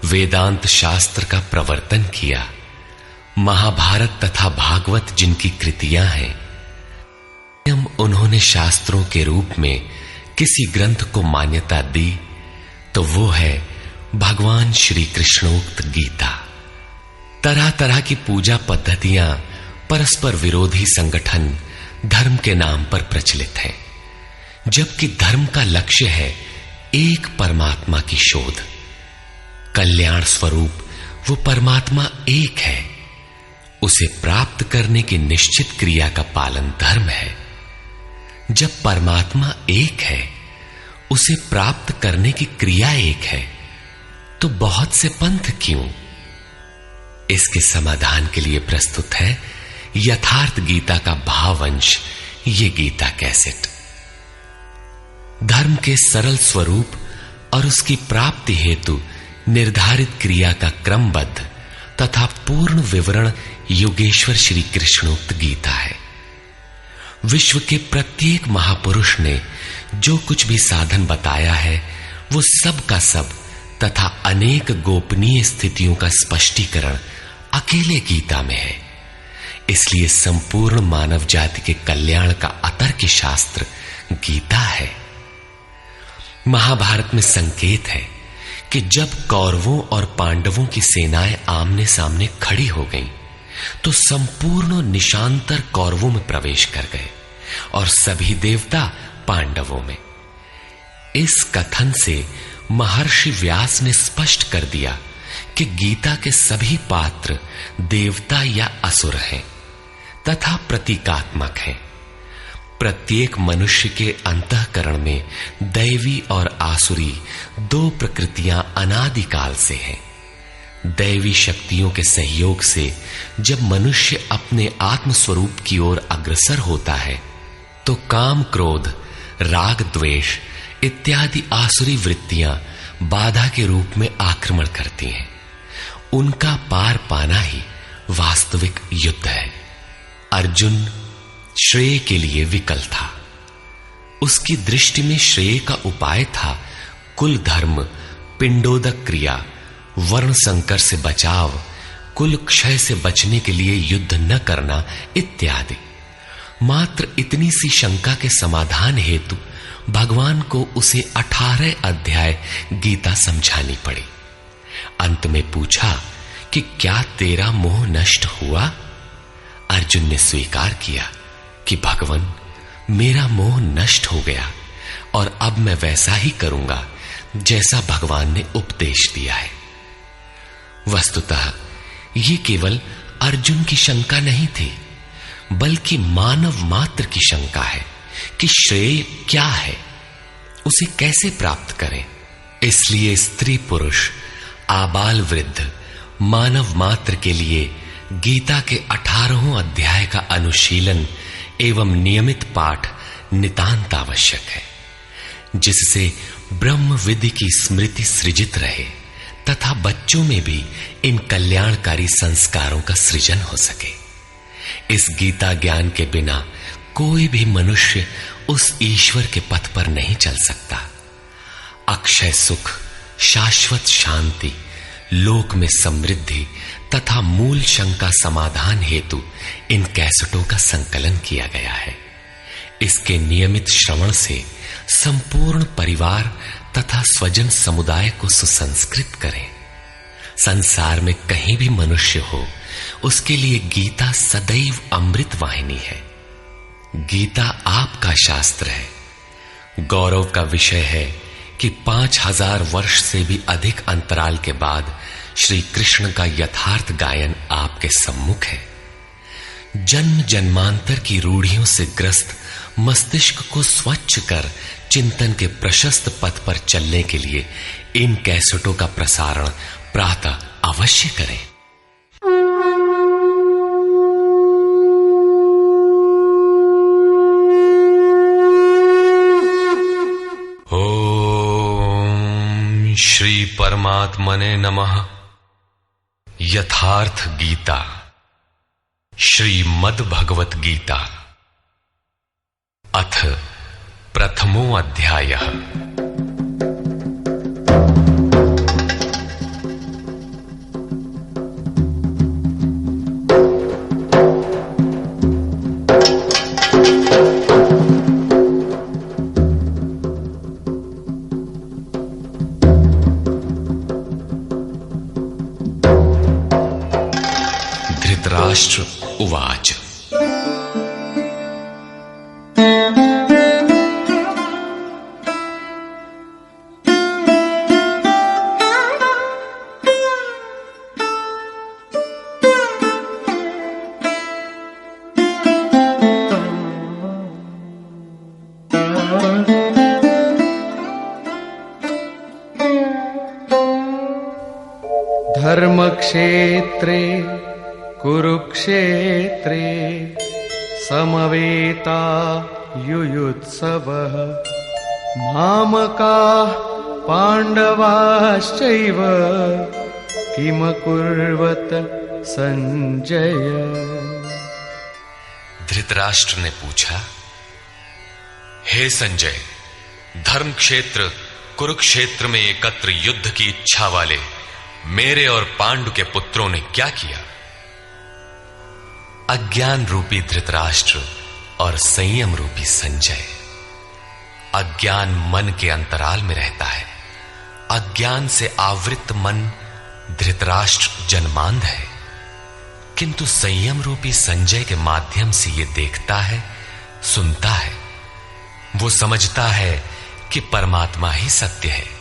वेदांत शास्त्र का प्रवर्तन किया। महाभारत तथा भागवत जिनकी कृतियां हैं, उन्होंने शास्त्रों के रूप में किसी ग्रंथ को मान्यता दी तो वो है भगवान श्री कृष्णोक्त गीता। तरह तरह की पूजा पद्धतियां, परस्पर विरोधी संगठन धर्म के नाम पर प्रचलित है, जबकि धर्म का लक्ष्य है एक परमात्मा की शोध। कल्याण स्वरूप वो परमात्मा एक है, उसे प्राप्त करने की निश्चित क्रिया का पालन धर्म है। जब परमात्मा एक है, उसे प्राप्त करने की क्रिया एक है, तो बहुत से पंथ क्यों? इसके समाधान के लिए प्रस्तुत है यथार्थ गीता का भावांश, ये गीता कैसेट। धर्म के सरल स्वरूप और उसकी प्राप्ति हेतु निर्धारित क्रिया का क्रमबद्ध तथा पूर्ण विवरण योगेश्वर श्री कृष्णोक्त गीता है। विश्व के प्रत्येक महापुरुष ने जो कुछ भी साधन बताया है, वो सब का सब तथा अनेक गोपनीय स्थितियों का स्पष्टीकरण अकेले गीता में है। इसलिए संपूर्ण मानव जाति के कल्याण का अतर्क शास्त्र गीता है। महाभारत में संकेत है कि जब कौरवों और पांडवों की सेनाएं आमने सामने खड़ी हो गईं, तो संपूर्ण निशांतर कौरवों में प्रवेश कर गए और सभी देवता पांडवों में। इस कथन से महर्षि व्यास ने स्पष्ट कर दिया कि गीता के सभी पात्र देवता या असुर हैं तथा प्रतीकात्मक हैं। प्रत्येक मनुष्य के अंतःकरण में दैवी और आसुरी दो प्रकृतियां अनादिकाल से हैं। दैवी शक्तियों के सहयोग से जब मनुष्य अपने आत्म स्वरूप की ओर अग्रसर होता है, तो काम, क्रोध, राग, द्वेष इत्यादि आसुरी वृत्तियां बाधा के रूप में आक्रमण करती हैं। उनका पार पाना ही वास्तविक युद्ध है। अर्जुन श्रेय के लिए विकल था। उसकी दृष्टि में श्रेय का उपाय था कुल धर्म, पिंडोदक क्रिया, वर्ण संकर से बचाव, कुल क्षय से बचने के लिए युद्ध न करना इत्यादि। मात्र इतनी सी शंका के समाधान हेतु भगवान को उसे 18 अध्याय गीता समझानी पड़ी। अंत में पूछा कि क्या तेरा मोह नष्ट हुआ? अर्जुन ने स्वीकार किया कि भगवान, मेरा मोह नष्ट हो गया और अब मैं वैसा ही करूंगा जैसा भगवान ने उपदेश दिया है। वस्तुतः ये केवल अर्जुन की शंका नहीं थी, बल्कि मानव मात्र की शंका है कि श्रेय क्या है, उसे कैसे प्राप्त करें। इसलिए स्त्री पुरुष, आबाल वृद्ध, मानव मात्र के लिए गीता के 18 अध्याय का अनुशीलन एवं नियमित पाठ नितांत आवश्यक है, जिससे ब्रह्म विधि की स्मृति सृजित रहे तथा बच्चों में भी इन कल्याणकारी संस्कारों का सृजन हो सके। इस गीता ज्ञान के बिना कोई भी मनुष्य उस ईश्वर के पथ पर नहीं चल सकता। अक्षय सुख, शाश्वत शांति, लोक में समृद्धि तथा मूल शंका समाधान हेतु इन कैसेटों का संकलन किया गया है। इसके नियमित श्रवण से संपूर्ण परिवार तथा स्वजन समुदाय को सुसंस्कृत करें। संसार में कहीं भी मनुष्य हो, उसके लिए गीता सदैव अमृत वाहिनी है। गीता आपका शास्त्र है। गौरव का विषय है कि 5000 वर्ष से भी अधिक अंतराल के बाद श्री कृष्ण का यथार्थ गायन आपके सम्मुख है। जन्म जन्मांतर की रूढ़ियों से ग्रस्त मस्तिष्क को स्वच्छ कर चिंतन के प्रशस्त पथ पर चलने के लिए इन कैसेटों का प्रसारण प्रातः अवश्य करें। ओम श्री परमात्मने नमः। यथार्थ गीता, श्रीमद् भगवत गीता, अथ प्रथमो अध्यायः। धृतराष्ट्र उवाच। धर्मक्षेत्रे कुरुक्षेत्रे समवेता युयुत्सवः मामकाः पाण्डवाश्चैव किमकुर्वत संजय। धृतराष्ट्र ने पूछा, हे संजय, धर्म क्षेत्र कुरुक्षेत्र में एकत्र युद्ध की इच्छा वाले मेरे और पांडु के पुत्रों ने क्या किया? अज्ञान रूपी धृतराष्ट्र और संयम रूपी संजय। अज्ञान मन के अंतराल में रहता है। अज्ञान से आवृत मन धृतराष्ट्र जन्मांध है, किंतु संयम रूपी संजय के माध्यम से यह देखता है, सुनता है। वो समझता है कि परमात्मा ही सत्य है।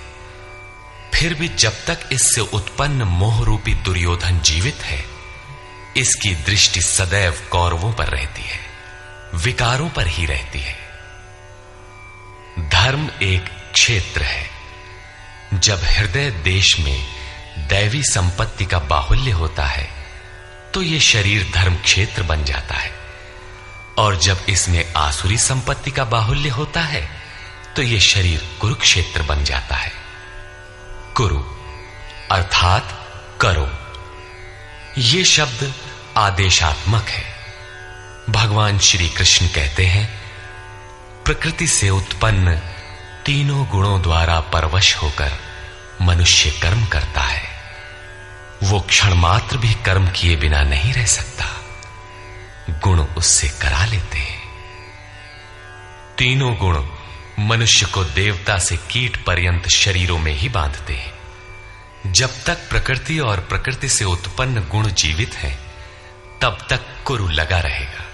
फिर भी जब तक इससे उत्पन्न मोह रूपी दुर्योधन जीवित है, इसकी दृष्टि सदैव कौरवों पर रहती है, विकारों पर ही रहती है। धर्म एक क्षेत्र है। जब हृदय देश में दैवी संपत्ति का बाहुल्य होता है तो यह शरीर धर्म क्षेत्र बन जाता है, और जब इसमें आसुरी संपत्ति का बाहुल्य होता है तो यह शरीर कुरुक्षेत्र बन जाता है। कुरु अर्थात करो। यह शब्द आदेशात्मक है। भगवान श्री कृष्ण कहते हैं, प्रकृति से उत्पन्न तीनों गुणों द्वारा परवश होकर मनुष्य कर्म करता है। वो क्षण मात्र भी कर्म किए बिना नहीं रह सकता। गुण उससे करा लेते हैं। तीनों गुण मनुष्य को देवता से कीट पर्यंत शरीरों में ही बांधते हैं। जब तक प्रकृति और प्रकृति से उत्पन्न गुण जीवित हैं, तब तक कुरु लगा रहेगा।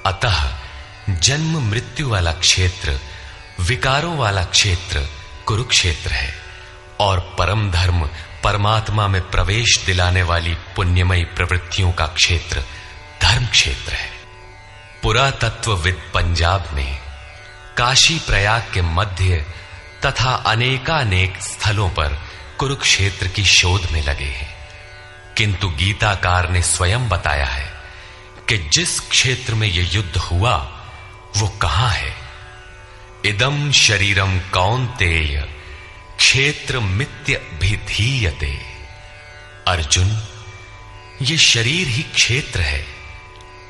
अतः जन्म मृत्यु वाला क्षेत्र, विकारों वाला क्षेत्र कुरुक्षेत्र है, और परम धर्म परमात्मा में प्रवेश दिलाने वाली पुण्यमयी प्रवृत्तियों का क्षेत्र धर्म क्षेत्र है। पुरातत्वविद पंजाब में काशी प्रयाग के मध्य तथा अनेकानेक स्थलों पर कुरुक्षेत्र की शोध में लगे हैं, किंतु गीताकार ने स्वयं बताया है कि जिस क्षेत्र में यह युद्ध हुआ वो कहां है। इदम शरीरम कौन्तेय क्षेत्र मित्य भिधीयते। अर्जुन, ये शरीर ही क्षेत्र है,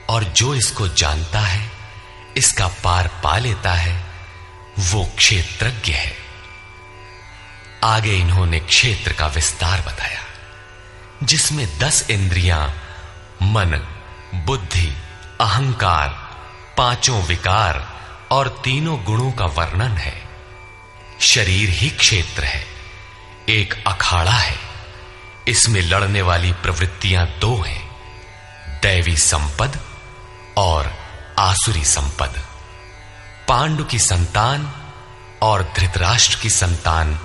और जो इसको जानता है, इसका पार पा लेता है, वो क्षेत्रज्ञ है। आगे इन्होंने क्षेत्र का विस्तार बताया, जिसमें 10 इंद्रियां, मन, बुद्धि, अहंकार, 5 विकार और 3 गुणों का वर्णन है। शरीर ही क्षेत्र है, एक अखाड़ा है। इसमें लड़ने वाली प्रवृत्तियां 2 हैं, दैवी संपद और आसुरी संपद। पांडु की संतान और धृतराष्ट्र की संतान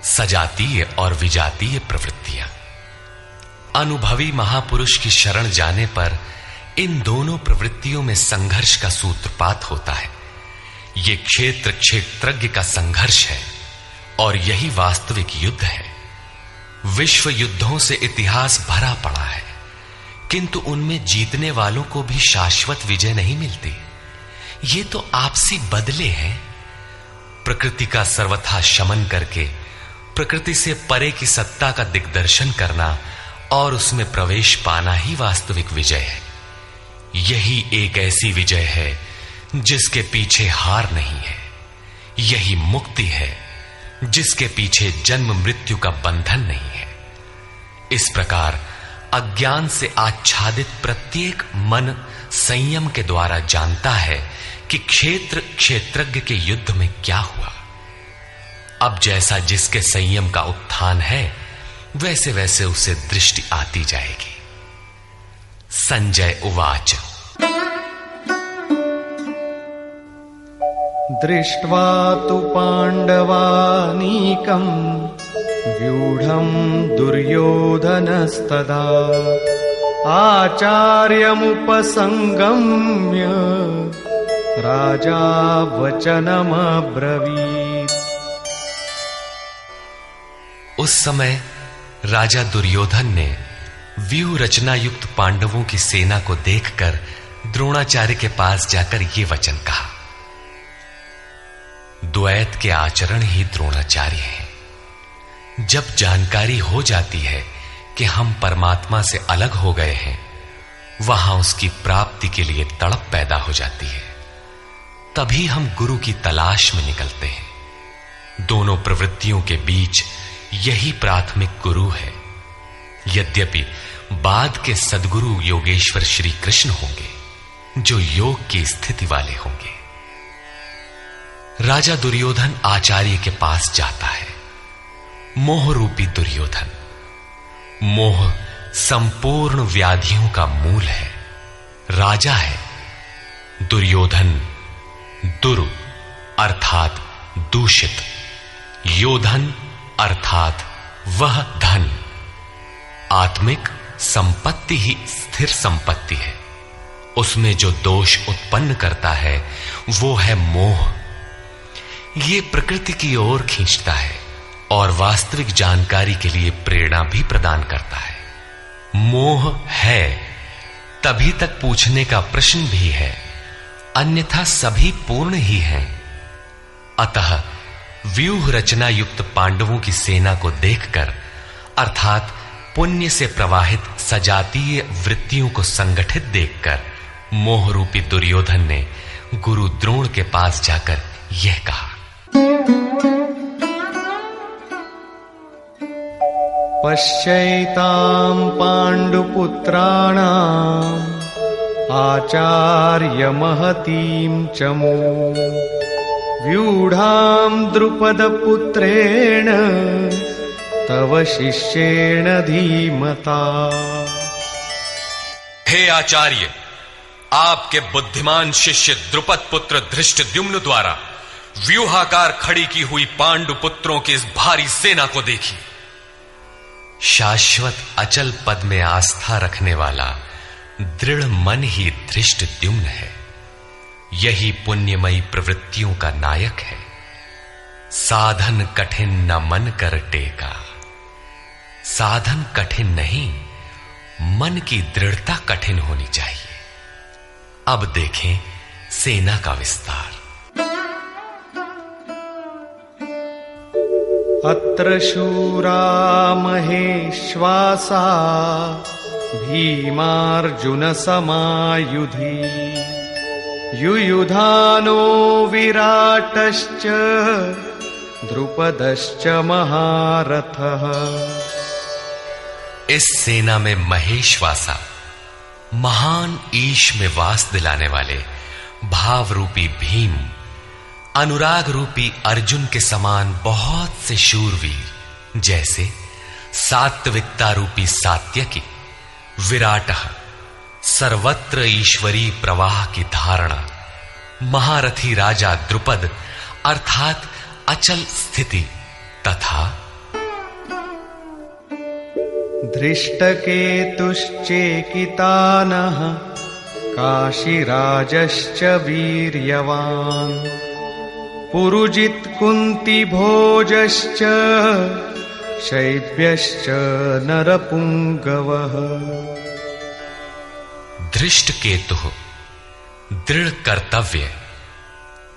सजातीय और विजातीय प्रवृत्तियां। अनुभवी महापुरुष की शरण जाने पर इन दोनों प्रवृत्तियों में संघर्ष का सूत्रपात होता है। यह क्षेत्र क्षेत्रज्ञ का संघर्ष है, और यही वास्तविक युद्ध है। विश्व युद्धों से इतिहास भरा पड़ा है, किंतु उनमें जीतने वालों को भी शाश्वत विजय नहीं मिलती। ये तो आपसी बदले हैं। प्रकृति का सर्वथा शमन करके प्रकृति से परे की सत्ता का दिग्दर्शन करना और उसमें प्रवेश पाना ही वास्तविक विजय है। यही एक ऐसी विजय है जिसके पीछे हार नहीं है। यही मुक्ति है जिसके पीछे जन्म मृत्यु का बंधन नहीं है। इस प्रकार अज्ञान से आच्छादित प्रत्येक मन संयम के द्वारा जानता है कि क्षेत्र क्षेत्रज्ञ के युद्ध में क्या हुआ। अब जैसा जिसके संयम का उत्थान है, वैसे वैसे उसे दृष्टि आती जाएगी। संजय उवाच। दृष्ट्वा तु पाण्डवानीकम् व्यूढम् दुर्योधनस्तदा आचार्यमुपसंगम्य राजा वचनमब्रवीत्। उस समय राजा दुर्योधन ने व्यूह रचना युक्त पांडवों की सेना को देखकर द्रोणाचार्य के पास जाकर ये वचन कहा। द्वैत के आचरण ही द्रोणाचार्य हैं। जब जानकारी हो जाती है कि हम परमात्मा से अलग हो गए हैं, वहां उसकी प्राप्ति के लिए तड़प पैदा हो जाती है। तभी हम गुरु की तलाश में निकलते हैं। दोनों प्रवृत्तियों के बीच यही प्राथमिक गुरु है। यद्यपि बाद के सद्गुरु योगेश्वर श्री कृष्ण होंगे, जो योग की स्थिति वाले होंगे। राजा दुर्योधन आचार्य के पास जाता है। मोह रूपी दुर्योधन। मोह संपूर्ण व्याधियों का मूल है। राजा है। दुर्योधन दुरु अर्थात दूषित, योधन अर्थात वह धन। आत्मिक संपत्ति ही स्थिर संपत्ति है। उसमें जो दोष उत्पन्न करता है वो है मोह। ये प्रकृति की ओर खींचता है और वास्तविक जानकारी के लिए प्रेरणा भी प्रदान करता है। मोह है तभी तक पूछने का प्रश्न भी है, अन्यथा सभी पूर्ण ही हैं। अतः व्यूह रचना युक्त पांडवों की सेना को देखकर, अर्थात पुण्य से प्रवाहित सजातीय वृत्तियों को संगठित देखकर, मोह रूपी दुर्योधन ने गुरु द्रोण के पास जाकर यह कहा। पश्यैतां पाण्डुपुत्राणाम् आचार्य महतीं चमू व्यूढां द्रुपदपुत्रेण तव शिष्येण धीमता। हे आचार्य, आपके बुद्धिमान शिष्य द्रुपद पुत्र धृष्टद्युम्न द्वारा व्यूहाकार खड़ी की हुई पांडु पुत्रों की इस भारी सेना को देखी। शाश्वत अचल पद में आस्था रखने वाला दृढ़ मन ही धृष्टद्युम्न है। यही पुण्यमयी प्रवृत्तियों का नायक है। साधन कठिन न मन कर टेका। साधन कठिन नहीं, मन की दृढ़ता कठिन होनी चाहिए। अब देखें सेना का विस्तार। अत्र शूरा महेश्वासा भीमार्जुन समायुधि युयुधानो विराटश्च द्रुपदश्च महारथः। इस सेना में महेश्वासा, महान ईश में वास दिलाने वाले भाव रूपी भीम, अनुराग रूपी अर्जुन के समान बहुत से शूरवीर, जैसे सात्विकता रूपी सात्यकी, विराटः सर्वत्र ईश्वरी प्रवाह की धारणा, महारथी राजा द्रुपद अर्थात अचल स्थिति, तथा धृष्टकेतुश्चेकितानः काशीराजश्च वीर्यवान् पुरुजित् कुन्तिभोजश्च शैब्यश्च नरपुंगवः। धृष्टकेतुः दृढ़ कर्तव्य,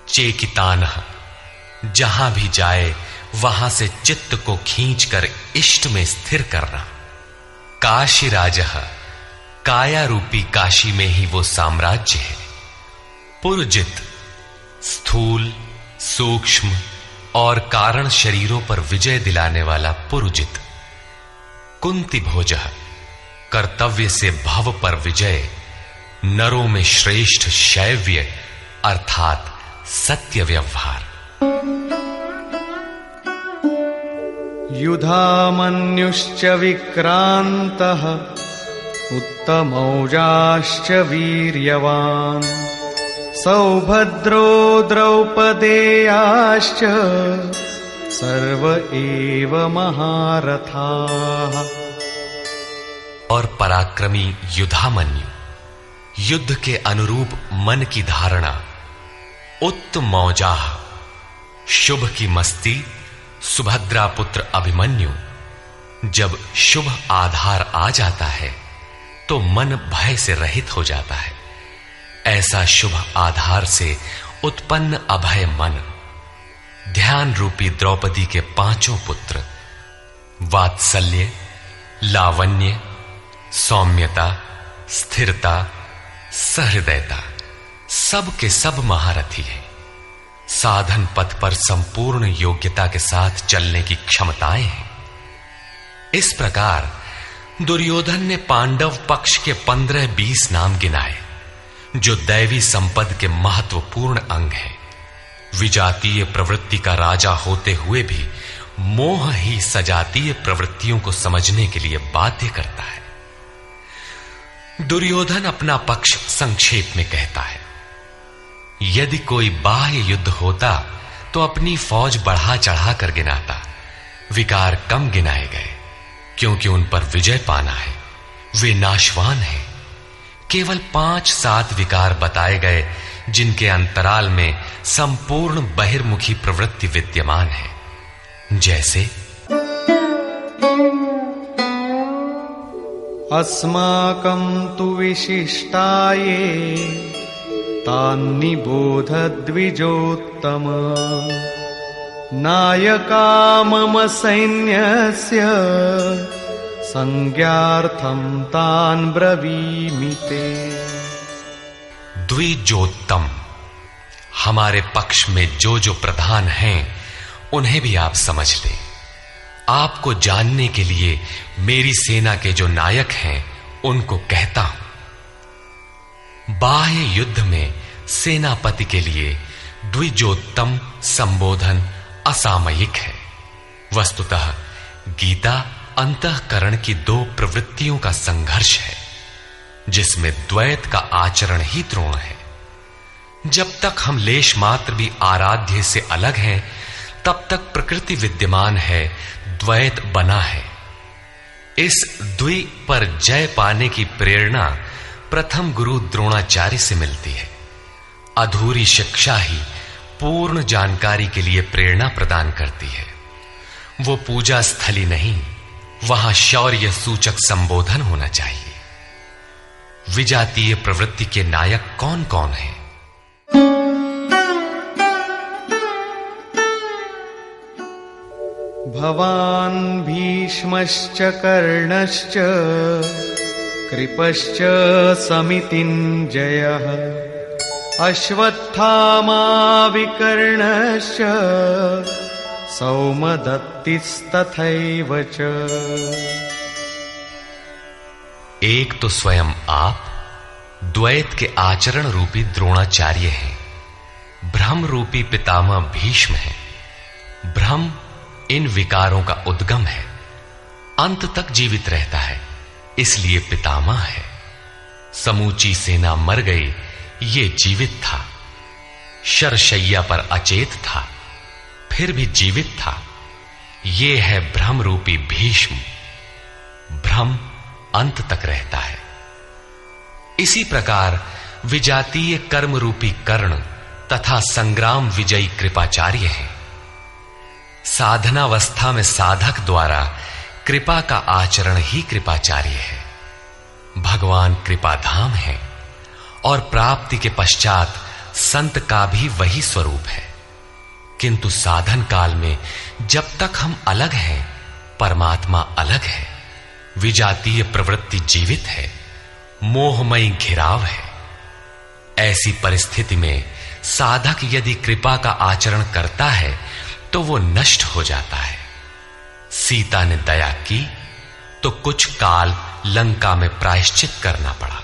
चेकितानः जहां भी जाए वहां से चित्त को खींचकर इष्ट में स्थिर करना, काशीराजः काया रूपी काशी में ही वो साम्राज्य है, पुरुजित स्थूल सूक्ष्म और कारण शरीरों पर विजय दिलाने वाला पुरुजित, कुंती भोजः कर्तव्य से भव पर विजय, नरों में श्रेष्ठ शैव्य अर्थात सत्य व्यवहार। युधामन्युश्च विक्रान्तः उत्तमौजाश्च वीर्यवान् सौभद्रो द्रौपदेयाश्च सर्व एव महारथाः। और पराक्रमी युधामन्यु, युद्ध के अनुरूप मन की धारणा, उत्तमौजाः, शुभ की मस्ती, सुभद्रा पुत्र अभिमन्यु। जब शुभ आधार आ जाता है तो मन भय से रहित हो जाता है। ऐसा शुभ आधार से उत्पन्न अभय मन, ध्यान रूपी द्रौपदी के पांचों पुत्र वात्सल्य, लावण्य, सौम्यता, स्थिरता, सहृदयता, सब के सब महारथी है। साधन पथ पर संपूर्ण योग्यता के साथ चलने की क्षमताएं हैं। इस प्रकार दुर्योधन ने पांडव पक्ष के 15-20 नाम गिनाए, जो दैवी संपद के महत्वपूर्ण अंग हैं। विजातीय प्रवृत्ति का राजा होते हुए भी मोह ही सजातीय प्रवृत्तियों को समझने के लिए बाध्य करता है। दुर्योधन अपना पक्ष संक्षेप में कहता है, यदि कोई बाह्य युद्ध होता तो अपनी फौज बढ़ा चढ़ा कर गिनाता, विकार कम गिनाए गए, क्योंकि उन पर विजय पाना है, वे नाशवान हैं। केवल 5-7 विकार बताए गए, जिनके अंतराल में संपूर्ण बहिर्मुखी प्रवृत्ति विद्यमान है, जैसे अस्माकं तु विशिष्टाये तान्निबोध द्विजोत्तम नायका मम सैन्यस्य संज्ञार्थं तान् ब्रवीमि ते। द्विजोत्तम, हमारे पक्ष में जो जो प्रधान हैं उन्हें भी आप समझ लें। आपको जानने के लिए मेरी सेना के जो नायक हैं उनको कहता हूं। बाह्य युद्ध में सेनापति के लिए द्विजोत्तम संबोधन असामयिक है। वस्तुतः गीता अंतःकरण की 2 प्रवृत्तियों का संघर्ष है, जिसमें द्वैत का आचरण ही द्रोण है। जब तक हम लेश मात्र भी आराध्य से अलग हैं, तब तक प्रकृति विद्यमान है, द्वैत बना है। इस द्वि पर जय पाने की प्रेरणा प्रथम गुरु द्रोणाचार्य से मिलती है। अधूरी शिक्षा ही पूर्ण जानकारी के लिए प्रेरणा प्रदान करती है। वो पूजा स्थली नहीं, वहां शौर्य सूचक संबोधन होना चाहिए। विजातीय प्रवृत्ति के नायक कौन कौन हैं? भवान् भीष्मश्च कर्णश्च कृपश्च समितिञ्जयः अश्वत्थामा विकर्णश्च सौमदत्तिस्तथैव च। एक तो स्वयं आप द्वैत के आचरण रूपी द्रोणाचार्य हैं। भ्रम रूपी पितामह भीष्म है। भ्रम इन विकारों का उद्गम है, अंत तक जीवित रहता है, इसलिए पितामह है। समूची सेना मर गई, ये जीवित था। शरशैया पर अचेत था, फिर भी जीवित था। ये है भ्रम रूपी भीष्म। भ्रम अंत तक रहता है। इसी प्रकार विजातीय कर्म रूपी कर्ण तथा संग्राम विजयी कृपाचार्य हैं। साधनावस्था में साधक द्वारा कृपा का आचरण ही कृपाचार्य है। भगवान कृपाधाम है और प्राप्ति के पश्चात संत का भी वही स्वरूप है। किंतु साधन काल में जब तक हम अलग हैं, परमात्मा अलग है। विजातीय प्रवृत्ति जीवित है, मोहमयी घिराव है। ऐसी परिस्थिति में साधक यदि कृपा का आचरण करता है तो वो नष्ट हो जाता है। सीता ने दया की तो कुछ काल लंका में प्रायश्चित करना पड़ा।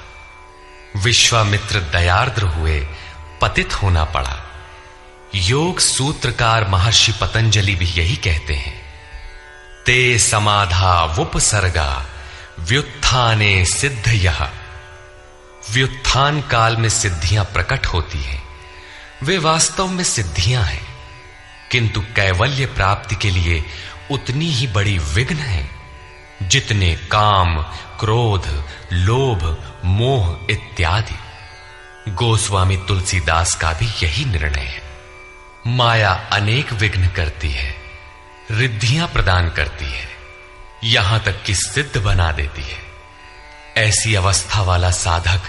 विश्वामित्र दयार्द्र हुए, पतित होना पड़ा। योग सूत्रकार महर्षि पतंजलि भी यही कहते हैं, ते समाधा वुपसर्गा व्युत्थाने सिद्धयः। व्युत्थान काल में सिद्धियां प्रकट होती हैं, वे वास्तव में सिद्धियां हैं, किंतु कैवल्य प्राप्ति के लिए उतनी ही बड़ी विघ्न है जितने काम, क्रोध, लोभ, मोह इत्यादि। गोस्वामी तुलसीदास का भी यही निर्णय है। माया अनेक विघ्न करती है, रिद्धियां प्रदान करती है, यहां तक कि सिद्ध बना देती है। ऐसी अवस्था वाला साधक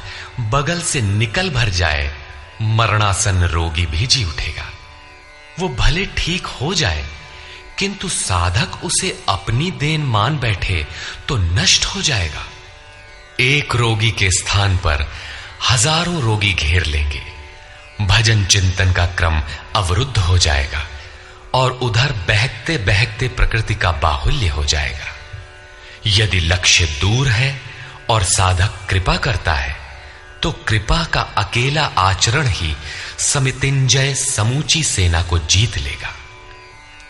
बगल से निकल भर जाए, मरणासन रोगी भी जी उठेगा। वो भले ठीक हो जाए, किंतु साधक उसे अपनी देन मान बैठे तो नष्ट हो जाएगा। एक रोगी के स्थान पर हजारों रोगी घेर लेंगे, भजन चिंतन का क्रम अवरुद्ध हो जाएगा और उधर बहकते बहकते प्रकृति का बाहुल्य हो जाएगा। यदि लक्ष्य दूर है और साधक कृपा करता है, तो कृपा का अकेला आचरण ही समितिंजय समूची सेना को जीत लेगा।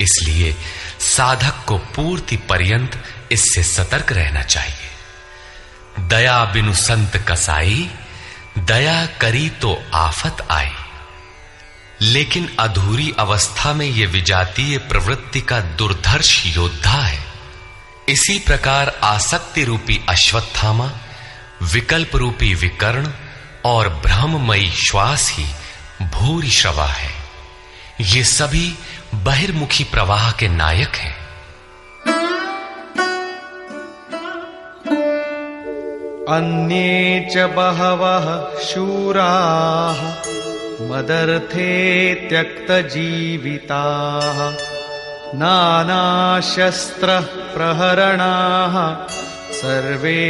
इसलिए साधक को पूर्ति पर्यंत इससे सतर्क रहना चाहिए। दया बिनु संत कसाई, दया करी तो आफत आई। लेकिन अधूरी अवस्था में यह विजातीय प्रवृत्ति का दुर्धर्ष योद्धा है। इसी प्रकार आसक्ति रूपी अश्वत्थामा, विकल्प रूपी विकर्ण और भ्रममयी श्वास ही भूरि श्रवा है। ये सभी बहिर्मुखी प्रवाह के नायक हैं। अन्ये च बहवः शूराः मदर्थे त्यक्तजीविताः नानाशस्त्र प्रहरणाः सर्वे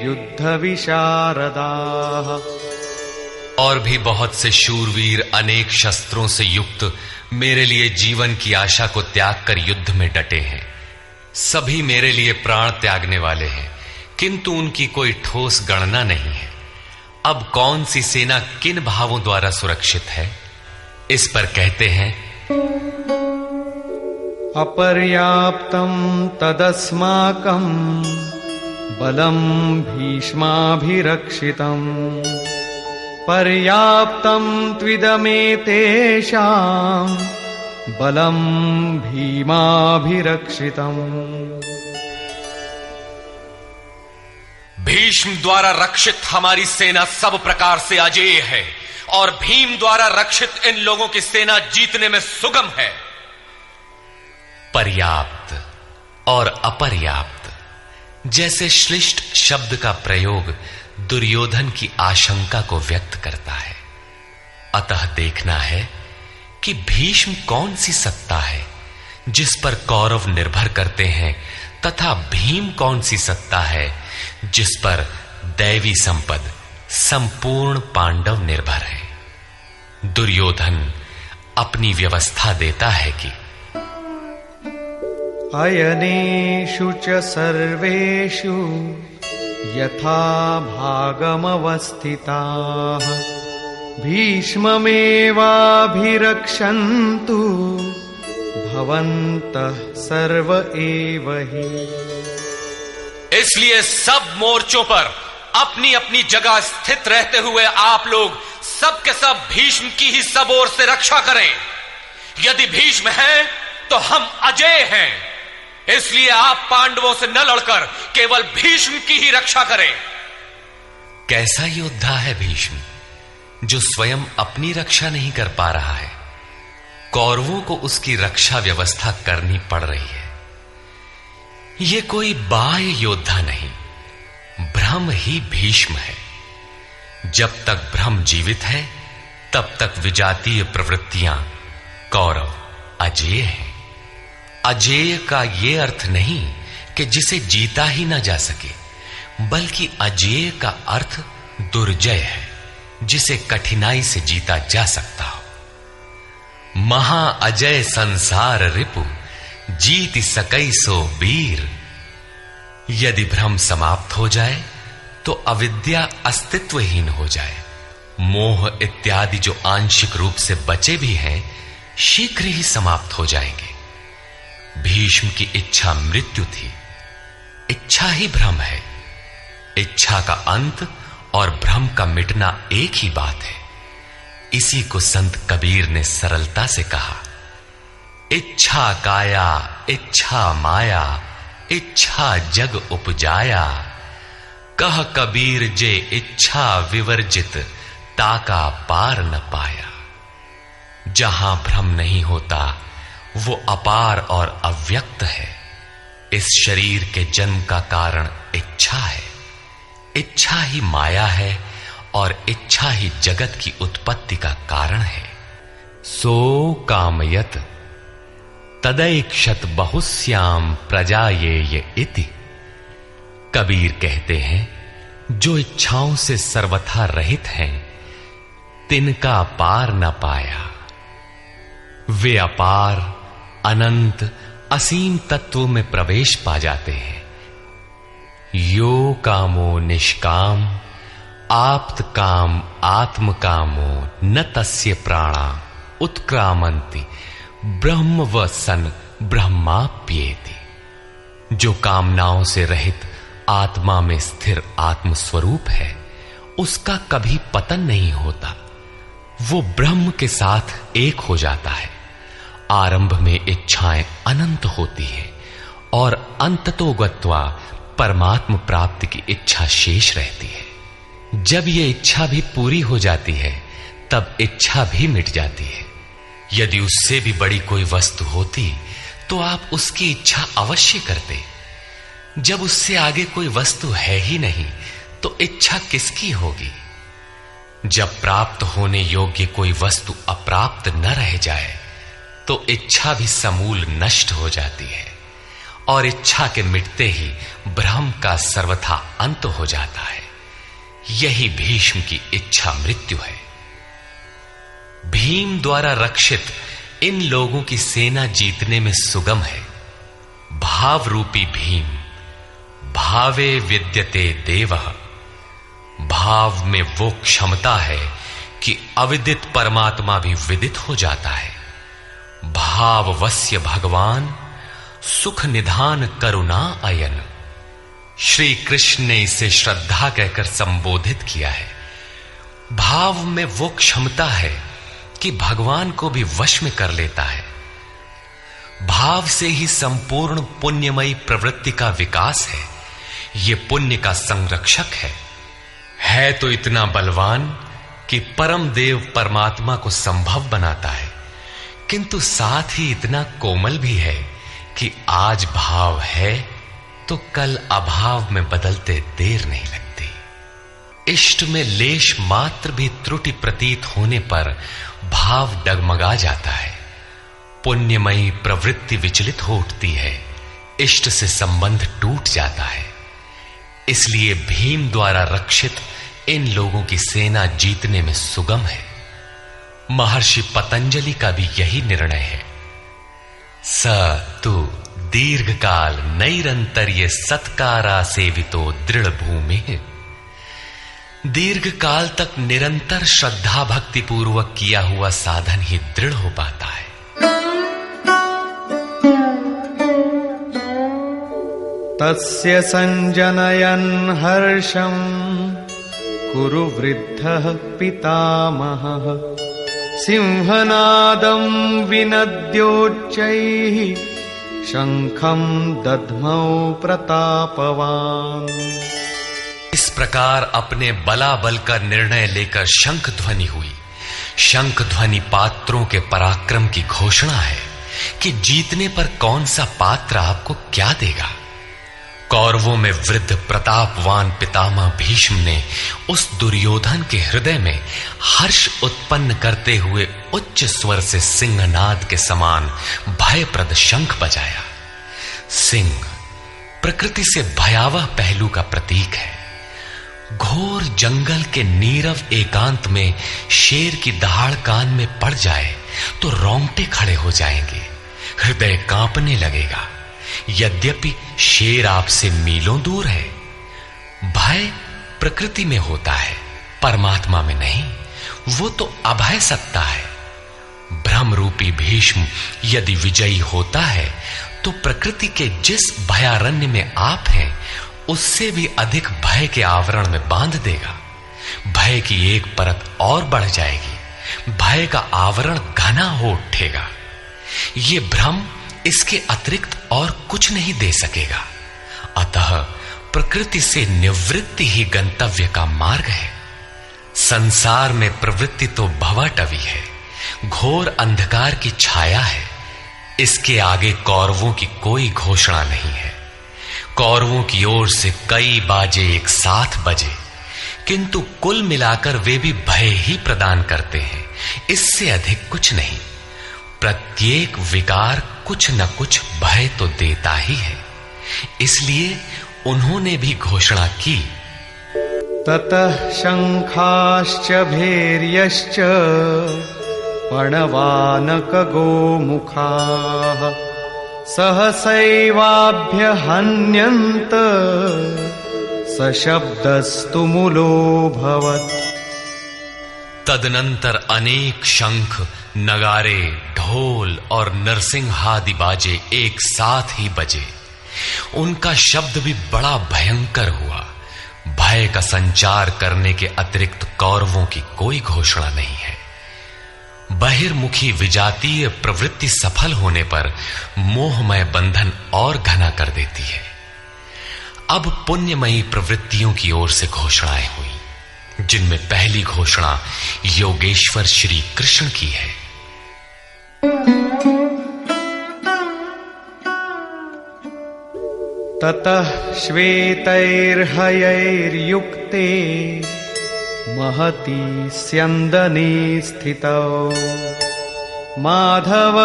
युद्धविशारदाः। और भी बहुत से शूरवीर अनेक शस्त्रों से युक्त मेरे लिए जीवन की आशा को त्याग कर युद्ध में डटे हैं। सभी मेरे लिए प्राण त्यागने वाले हैं, किंतु उनकी कोई ठोस गणना नहीं है। अब कौन सी सेना किन भावों द्वारा सुरक्षित है, इस पर कहते हैं अपर्याप्तं तदस्माकं बलं भीष्माभिरक्षितं पर्याप्तं त्विदमेतेषां बलं भीमाभिरक्षितम्। भीष्म द्वारा रक्षित हमारी सेना सब प्रकार से अजेय है और भीम द्वारा रक्षित इन लोगों की सेना जीतने में सुगम है। पर्याप्त और अपर्याप्त जैसे श्लिष्ट शब्द का प्रयोग दुर्योधन की आशंका को व्यक्त करता है। अतः देखना है कि भीष्म कौन सी सत्ता है जिस पर कौरव निर्भर करते हैं, तथा भीम कौन सी सत्ता है जिस पर दैवी संपद संपूर्ण पांडव निर्भर है। दुर्योधन अपनी व्यवस्था देता है कि अयनेषु च सर्वेषु यथा भागमवस्थिताः भीष्ममेवाभिरक्षन्तु भवन्तः सर्व एव हि। इसलिए सब मोर्चों पर अपनी अपनी जगह स्थित रहते हुए आप लोग सब के सब भीष्म की ही सब ओर से रक्षा करें। यदि भीष्म है तो हम अजेय हैं, इसलिए आप पांडवों से न लड़कर केवल भीष्म की ही रक्षा करें। कैसा योद्धा है भीष्म, जो स्वयं अपनी रक्षा नहीं कर पा रहा है, कौरवों को उसकी रक्षा व्यवस्था करनी पड़ रही है। यह कोई बाह्य योद्धा नहीं, ब्रह्म ही भीष्म है। जब तक ब्रह्म जीवित है तब तक विजातीय प्रवृत्तियां कौरव अजेय है। अजेय का यह अर्थ नहीं कि जिसे जीता ही ना जा सके, बल्कि अजेय का अर्थ दुर्जय है, जिसे कठिनाई से जीता जा सकता हो। महा अजय संसार रिपु जीति सकई सो वीर। यदि भ्रम समाप्त हो जाए तो अविद्या अस्तित्वहीन हो जाए। मोह इत्यादि जो आंशिक रूप से बचे भी हैं, शीघ्र ही समाप्त हो जाएंगे। भीष्म की इच्छा मृत्यु थी, इच्छा ही भ्रम है, इच्छा का अंत और भ्रम का मिटना एक ही बात है। इसी को संत कबीर ने सरलता से कहा, इच्छा काया इच्छा माया, इच्छा जग उपजाया। कह कबीर जे इच्छा विवर्जित, ताका पार न पाया। जहां भ्रम नहीं होता वो अपार और अव्यक्त है। इस शरीर के जन्म का कारण इच्छा है। इच्छा ही माया है और इच्छा ही जगत की उत्पत्ति का कारण है। सो कामयत तदैक्षत बहुश्याम प्रजायेय इति। कबीर कहते हैं, जो इच्छाओं से सर्वथा रहित हैं, तिनका पार न पाया। वे अपार, अनंत, असीम तत्वों में प्रवेश पा जाते हैं। यो कामो निष्काम, आप्त काम आत्म कामो, न तस्य प्राणा उत्क्रामंति, ब्रह्म व सन ब्रह्माप्येति। जो कामनाओं से रहित आत्मा में स्थिर आत्म स्वरूप है, उसका कभी पतन नहीं होता। वो ब्रह्म के साथ एक हो जाता है। आरंभ में इच्छाएं अनंत होती हैं और अंततो गत्वा परमात्म प्राप्ति की इच्छा शेष रहती है। जब ये इच्छा भी पूरी हो जाती है, तब इच्छा भी मिट जाती है। यदि उससे भी बड़ी कोई वस्तु होती तो आप उसकी इच्छा अवश्य करते। जब उससे आगे कोई वस्तु है ही नहीं, तो इच्छा किसकी होगी? जब प्राप्त होने योग्य कोई वस्तु अप्राप्त न रह जाए, तो इच्छा भी समूल नष्ट हो जाती है और इच्छा के मिटते ही भ्रम का सर्वथा अंत हो जाता है। यही भीष्म की इच्छा मृत्यु है। भीम द्वारा रक्षित इन लोगों की सेना जीतने में सुगम है। भाव रूपी भीम, भावे विद्यते देवः। भाव में वो क्षमता है कि अविदित परमात्मा भी विदित हो जाता है। भाववस्य भगवान, सुख निधान करुणा अयन। श्री कृष्ण ने इसे श्रद्धा कहकर संबोधित किया है। भाव में वो क्षमता है कि भगवान को भी वश में कर लेता है। भाव से ही संपूर्ण पुण्यमयी प्रवृत्ति का विकास है। ये पुण्य का संरक्षक है तो इतना बलवान कि परम देव परमात्मा को संभव बनाता है, किंतु साथ ही इतना कोमल भी है कि आज भाव है तो कल अभाव में बदलते देर नहीं लगती। इष्ट में लेश मात्र भी त्रुटि प्रतीत होने पर भाव डगमगा जाता है। पुण्यमयी प्रवृत्ति विचलित हो उठती है, इष्ट से संबंध टूट जाता है। इसलिए भीम द्वारा रक्षित इन लोगों की सेना जीतने में सुगम है। महर्षि पतंजलि का भी यही निर्णय है। स तु दीर्घ काल नैरंतर्य सत्कारा सेवितो दृढ़ भूमि। दीर्घ काल तक निरंतर श्रद्धा भक्ति पूर्वक किया हुआ साधन ही दृढ़ हो पाता है। तस्य संजनयन् हर्षं कुरु वृद्धः पितामहः। सिंहनादं विनद्योच्चैः शंखं दध्मौ प्रतापवान्। इस प्रकार अपने बलाबल का निर्णय लेकर शंख ध्वनि हुई। शंख ध्वनि पात्रों के पराक्रम की घोषणा है कि जीतने पर कौन सा पात्र आपको क्या देगा। कौरवों में वृद्ध प्रतापवान पितामह भीष्म ने उस दुर्योधन के हृदय में हर्ष उत्पन्न करते हुए उच्च स्वर से सिंहनाद के समान भयप्रद शंख बजाया। सिंह प्रकृति से भयावह पहलू का प्रतीक है। घोर जंगल के नीरव एकांत में शेर की दहाड़ कान में पड़ जाए तो रोंगटे खड़े हो जाएंगे, हृदय कांपने लगेगा। यद्यपि शेर आपसे मीलों दूर है। भय प्रकृति में होता है, परमात्मा में नहीं। वो तो अभय सत्ता है। भ्रम रूपी भीष्म यदि विजयी होता है तो प्रकृति के जिस भयारण्य में आप हैं उससे भी अधिक भय के आवरण में बांध देगा। भय की एक परत और बढ़ जाएगी, भय का आवरण घना हो उठेगा। ये भ्रम इसके अतिरिक्त और कुछ नहीं दे सकेगा। अतः प्रकृति से निवृत्ति ही गंतव्य का मार्ग है। संसार में प्रवृत्ति तो भवाटवी है, घोर अंधकार की छाया है। इसके आगे कौरवों की कोई घोषणा नहीं है। कौरवों की ओर से कई बाजे एक साथ बजे, किंतु कुल मिलाकर वे भी भय ही प्रदान करते हैं, इससे अधिक कुछ नहीं। प्रत्येक विकार कुछ न कुछ भय तो देता ही है। इसलिए उन्होंने भी घोषणा की, ततः शंखाश्च भैर्यश्च पणवानक गोमुखाः सहसैवाभ्यहन्यन्त सशब्दस्तु मूलोऽभवत्। तदनंतर अनेक शंख, नगारे, ढोल और नरसिंहादि बाजे एक साथ ही बजे। उनका शब्द भी बड़ा भयंकर हुआ। भय का संचार करने के अतिरिक्त कौरवों की कोई घोषणा नहीं है। बहिर्मुखी विजातीय प्रवृत्ति सफल होने पर मोहमय बंधन और घना कर देती है। अब पुण्यमयी प्रवृत्तियों की ओर से घोषणाएं हुई, जिनमें पहली घोषणा योगेश्वर श्री कृष्ण की है। ततः श्वेतैर्हयैर्युक्ते महती स्यन्दने स्थितौ माधव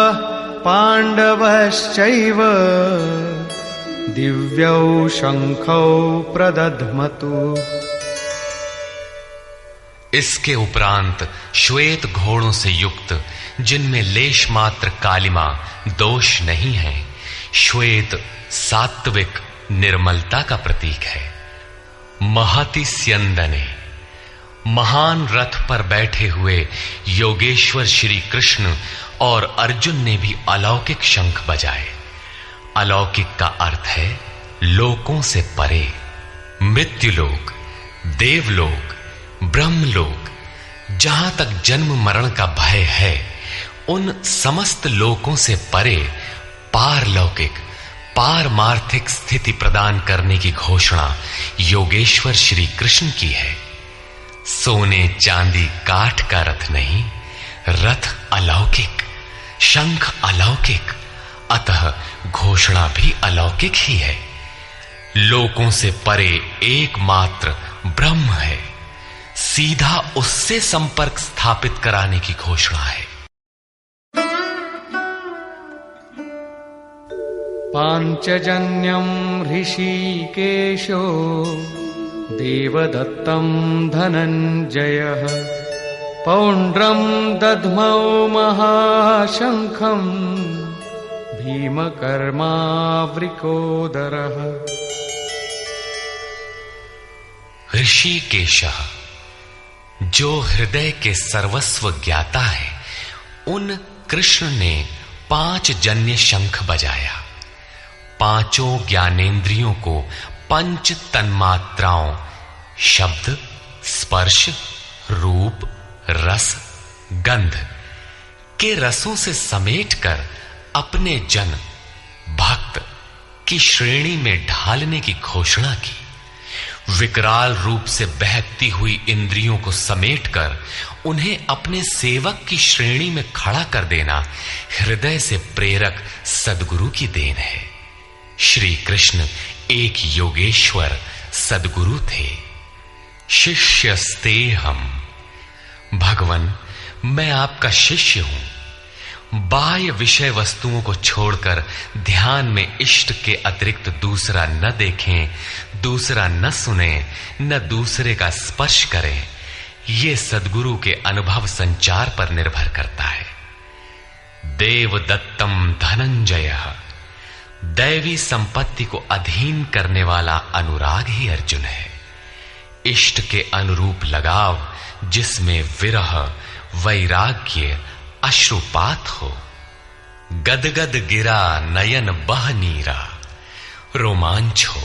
पाण्डवश्चैव दिव्यौ शंखौ प्रदध्मतु। इसके उपरांत श्वेत घोड़ों से युक्त, जिनमें लेश मात्र कालिमा दोष नहीं है, श्वेत सात्विक निर्मलता का प्रतीक है। महति स्यन्दने, महान रथ पर बैठे हुए योगेश्वर श्री कृष्ण और अर्जुन ने भी अलौकिक शंख बजाए। अलौकिक का अर्थ है लोकों से परे। मृत्युलोक, देवलोक, ब्रह्मलोक, जहां तक जन्म मरण का भय है, उन समस्त लोकों से परे पारलौकिक, पारमार्थिक स्थिति प्रदान करने की घोषणा योगेश्वर श्री कृष्ण की है। सोने चांदी काठ का रथ नहीं, रथ अलौकिक, शंख अलौकिक, अतः घोषणा भी अलौकिक ही है। लोकों से परे एकमात्र ब्रह्म है, सीधा उससे संपर्क स्थापित कराने की घोषणा है। पांचजन्यं ऋषिकेशो देवदत्तं धनंजयः पौंड्रं दध्मौ महाशंखं भीमकर्मावृकोदरः। ऋषिकेशः, जो हृदय के सर्वस्व ज्ञाता है, उन कृष्ण ने 5 जन्य शंख बजाया। पांचों ज्ञानेंद्रियों को पंच तन्मात्राओं शब्द, स्पर्श, रूप, रस, गंध के रसों से समेटकर अपने जन भक्त की श्रेणी में ढालने की घोषणा की। विकराल रूप से बहकती हुई इंद्रियों को समेटकर उन्हें अपने सेवक की श्रेणी में खड़ा कर देना हृदय से प्रेरक सद्गुरु की देन है। श्री कृष्ण एक योगेश्वर सद्गुरु थे। शिष्यस्ते हम, भगवन मैं आपका शिष्य हूं। बाह्य विषय वस्तुओं को छोड़कर ध्यान में इष्ट के अतिरिक्त दूसरा न देखें, दूसरा न सुने, न दूसरे का स्पर्श करें। ये सद्गुरु के अनुभव संचार पर निर्भर करता है। देवदत्तम धनंजयः, दैवी संपत्ति को अधीन करने वाला अनुराग ही अर्जुन है। इष्ट के अनुरूप लगाव, जिसमें विरह, वैराग्य, अश्रुपात हो। गदगद गिरा नयन बह नीरा, रोमांच हो,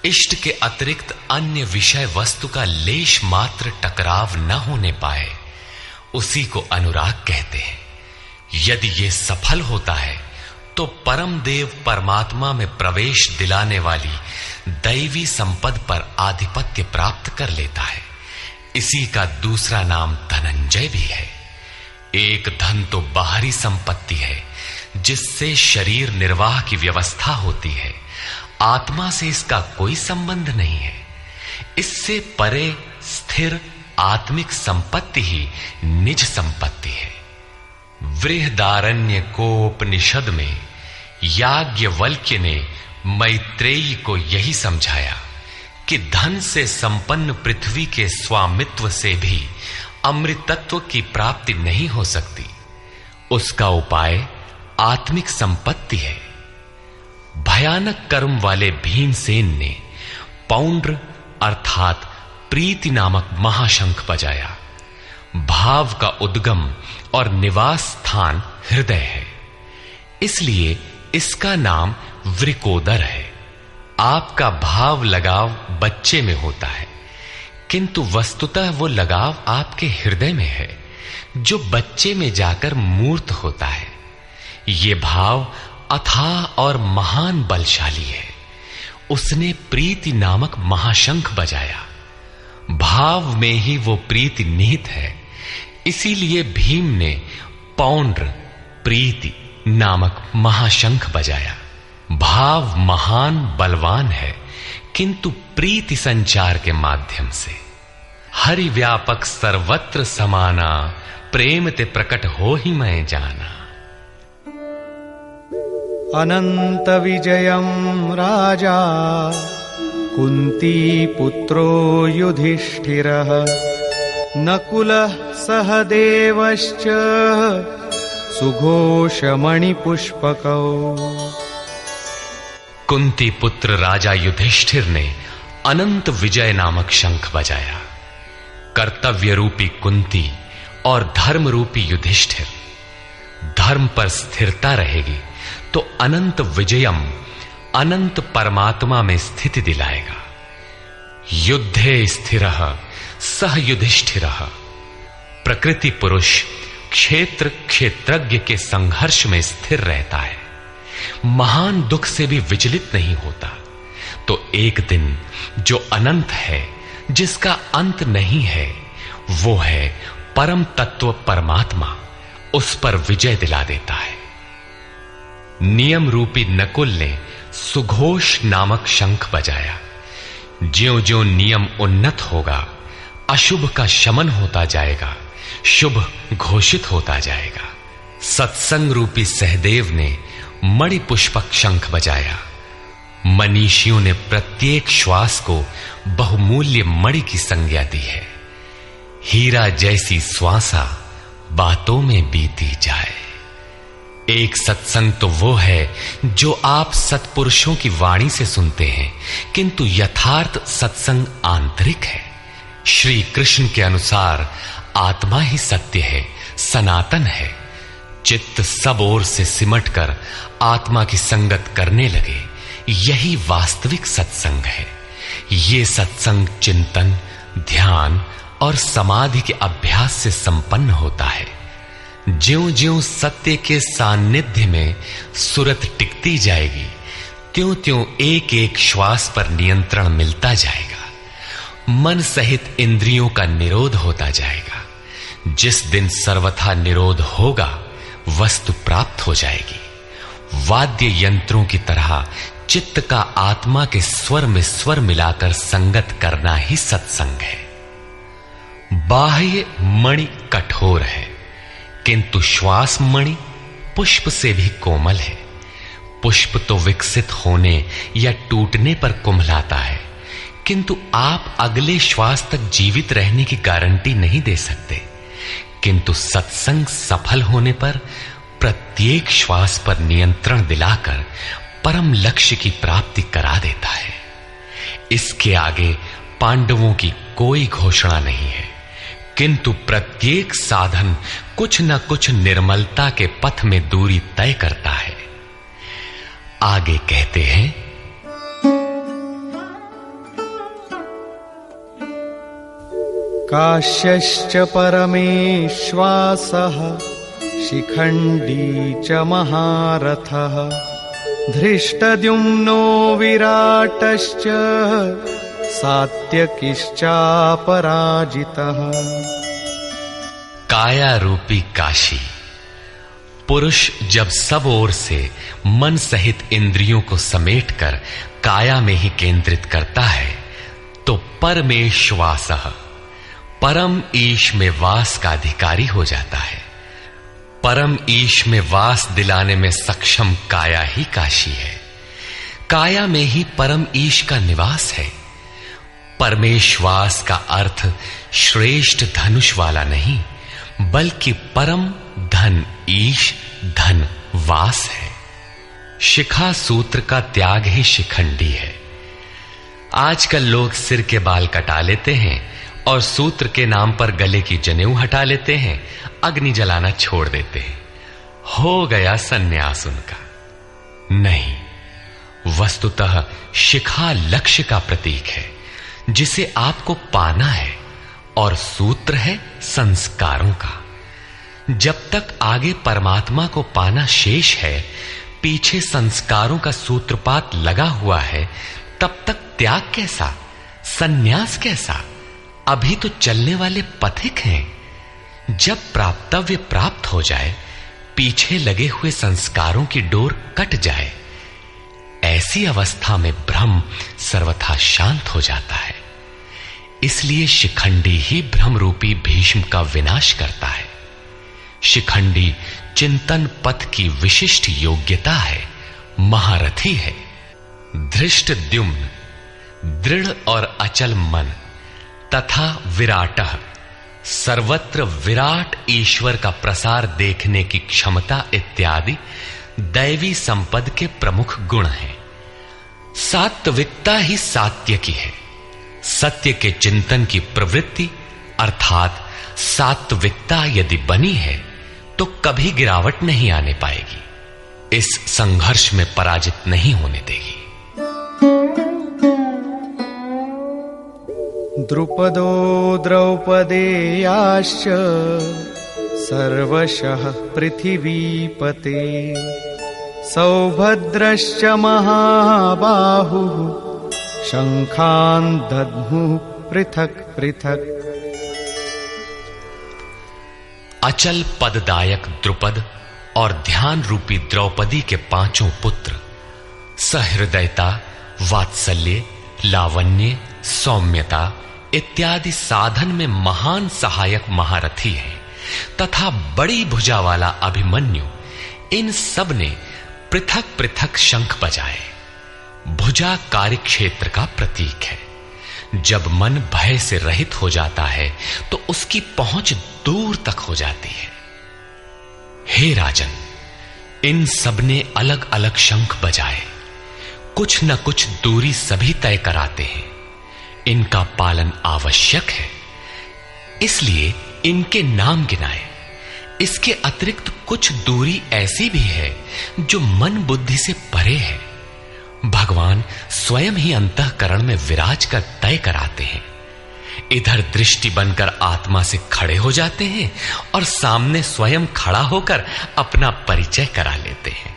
इष्ट के अतिरिक्त अन्य विषय वस्तु का लेश मात्र टकराव न होने पाए, उसी को अनुराग कहते हैं। यदि यह सफल होता है तो परम देव परमात्मा में प्रवेश दिलाने वाली दैवी संपद पर आधिपत्य प्राप्त कर लेता है। इसी का दूसरा नाम धनंजय भी है। एक धन तो बाहरी संपत्ति है जिससे शरीर निर्वाह की व्यवस्था होती है। आत्मा से इसका कोई संबंध नहीं है। इससे परे स्थिर आत्मिक संपत्ति ही निज संपत्ति है। बृहदारण्य कोपनिषद में याज्ञवल्क्य ने मैत्रेयी को यही समझाया कि धन से संपन्न पृथ्वी के स्वामित्व से भी अमृतत्व की प्राप्ति नहीं हो सकती। उसका उपाय आत्मिक संपत्ति है। भयानक कर्म वाले भीमसेन ने पौंड्र अर्थात प्रीति नामक महाशंख बजाया। भाव का उद्गम और निवास स्थान हृदय है, इसलिए इसका नाम वृकोदर है। आपका भाव लगाव बच्चे में होता है, किंतु वस्तुतः वो लगाव आपके हृदय में है, जो बच्चे में जाकर मूर्त होता है। ये भाव अथाह और महान बलशाली है। उसने प्रीति नामक महाशंख बजाया। भाव में ही वो प्रीति निहित है, इसीलिए भीम ने पौंड्र प्रीति नामक महाशंख बजाया। भाव महान बलवान है, किंतु प्रीति संचार के माध्यम से। हरि व्यापक सर्वत्र समाना, प्रेम ते प्रकट हो ही मैं जाना। अनंत विजयं राजा कुंती पुत्रो युधिष्ठिरः नकुलः सहदेवश्च सुघोषमणिपुष्पकौ। कुंती पुत्र राजा युधिष्ठिर ने अनंत विजय नामक शंख बजाया। कर्तव्य रूपी कुंती और धर्म रूपी युधिष्ठिर। धर्म पर स्थिरता रहेगी तो अनंत विजयम अनंत परमात्मा में स्थिति दिलाएगा। युद्धे स्थिरः सह युधिष्ठिरः। प्रकृति पुरुष क्षेत्र क्षेत्रज्ञ के संघर्ष में स्थिर रहता है, महान दुख से भी विचलित नहीं होता। तो एक दिन जो अनंत है, जिसका अंत नहीं है, वो है परम तत्व परमात्मा, उस पर विजय दिला देता है। नियम रूपी नकुल ने सुघोष नामक शंख बजाया। ज्यों-ज्यों नियम उन्नत होगा, अशुभ का शमन होता जाएगा, शुभ घोषित होता जाएगा। सत्संग रूपी सहदेव ने मणि पुष्पक शंख बजाया। मनीषियों ने प्रत्येक श्वास को बहुमूल्य मणि की संज्ञा दी है। हीरा जैसी श्वासा बातों में बीती जाए। एक सत्संग तो वो है जो आप सत्पुरुषों की वाणी से सुनते हैं, किंतु यथार्थ सत्संग आंतरिक है। श्री कृष्ण के अनुसार आत्मा ही सत्य है, सनातन है। चित्त सब ओर से सिमटकर आत्मा की संगत करने लगे, यही वास्तविक सत्संग है। ये सत्संग चिंतन, ध्यान और समाधि के अभ्यास से संपन्न होता है। ज्यों-ज्यों सत्य के सान्निध्य में सुरत टिकती जाएगी, त्यों-त्यों एक एक श्वास पर नियंत्रण मिलता जाएगा। मन सहित इंद्रियों का निरोध होता जाएगा। जिस दिन सर्वथा निरोध होगा, वस्तु प्राप्त हो जाएगी। वाद्य यंत्रों की तरह चित्त का आत्मा के स्वर में स्वर मिलाकर संगत करना ही सत्संग है। बाह्य मणि कठोर है, किंतु श्वास मणि पुष्प से भी कोमल है। पुष्प तो विकसित होने या टूटने पर कुम्हलाता है, किंतु आप अगले श्वास तक जीवित रहने की गारंटी नहीं दे सकते। किंतु सत्संग सफल होने पर प्रत्येक श्वास पर नियंत्रण दिलाकर परम लक्ष्य की प्राप्ति करा देता है। इसके आगे पांडवों की कोई घोषणा नहीं है, किंतु प्रत्येक साधन कुछ न कुछ निर्मलता के पथ में दूरी तय करता है। आगे कहते हैं, काश्यश्च परमेश्वासः शिखण्डी च महारथः धृष्टद्युम्नो विराटश्च सात्यकिश्चापराजितः। काया रूपी काशी। पुरुष जब सब ओर से मन सहित इंद्रियों को समेटकर काया में ही केंद्रित करता है तो परमेश्वासः परम ईश में वास का अधिकारी हो जाता है। परम ईश में वास दिलाने में सक्षम काया ही काशी है। काया में ही परम ईश का निवास है। परमेश्वास का अर्थ श्रेष्ठ धनुष वाला नहीं बल्कि परम धन ईश धन वास है। शिखा सूत्र का त्याग ही शिखंडी है। आजकल लोग सिर के बाल कटा लेते हैं और सूत्र के नाम पर गले की जनेऊ हटा लेते हैं, अग्नि जलाना छोड़ देते हैं। हो गया सन्यास उनका। नहीं, वस्तुतः शिखा लक्ष्य का प्रतीक है जिसे आपको पाना है और सूत्र है संस्कारों का। जब तक आगे परमात्मा को पाना शेष है, पीछे संस्कारों का सूत्रपात लगा हुआ है, तब तक त्याग कैसा, सन्यास कैसा? अभी तो चलने वाले पथिक हैं। जब प्राप्तव्य प्राप्त हो जाए, पीछे लगे हुए संस्कारों की डोर कट जाए, ऐसी अवस्था में ब्रह्म सर्वथा शांत हो जाता है। इसलिए शिखंडी ही ब्रह्म रूपी भीष्म का विनाश करता है। शिखंडी चिंतन पथ की विशिष्ट योग्यता है, महारथी है। धृष्टद्युम्न दृढ़ और अचल मन तथा विराटः सर्वत्र विराट ईश्वर का प्रसार देखने की क्षमता इत्यादि दैवी संपद के प्रमुख गुण हैं। सात्विकता ही सात्यकी है। सत्य के चिंतन की प्रवृत्ति अर्थात सात्विकता यदि बनी है तो कभी गिरावट नहीं आने पाएगी। इस संघर्ष में पराजित नहीं होने देगी। द्रुपदो द्रौपदेयाश्च सर्वशः पृथिवीपते सौभद्रश्च महाबाहुः शंखान् दद्मुः पृथक् पृथक्। अचल पददायक द्रुपद और ध्यान रूपी द्रौपदी के पांचों पुत्र सहृदयता, वात्सल्य, लावण्य, सौम्यता इत्यादि साधन में महान सहायक महारथी हैं तथा बड़ी भुजा वाला अभिमन्यु, इन सब ने पृथक पृथक शंख बजाए। भुजा कार्यक्षेत्र का प्रतीक है। जब मन भय से रहित हो जाता है तो उसकी पहुंच दूर तक हो जाती है। हे राजन, इन सब ने अलग अलग शंख बजाए। कुछ न कुछ दूरी सभी तय कराते हैं। इनका पालन आवश्यक है, इसलिए इनके नाम गिनाए। इसके अतिरिक्त कुछ दूरी ऐसी भी है जो मन बुद्धि से परे है। भगवान स्वयं ही अंतःकरण में विराज कर तय कराते हैं। इधर दृष्टि बनकर आत्मा से खड़े हो जाते हैं और सामने स्वयं खड़ा होकर अपना परिचय करा लेते हैं।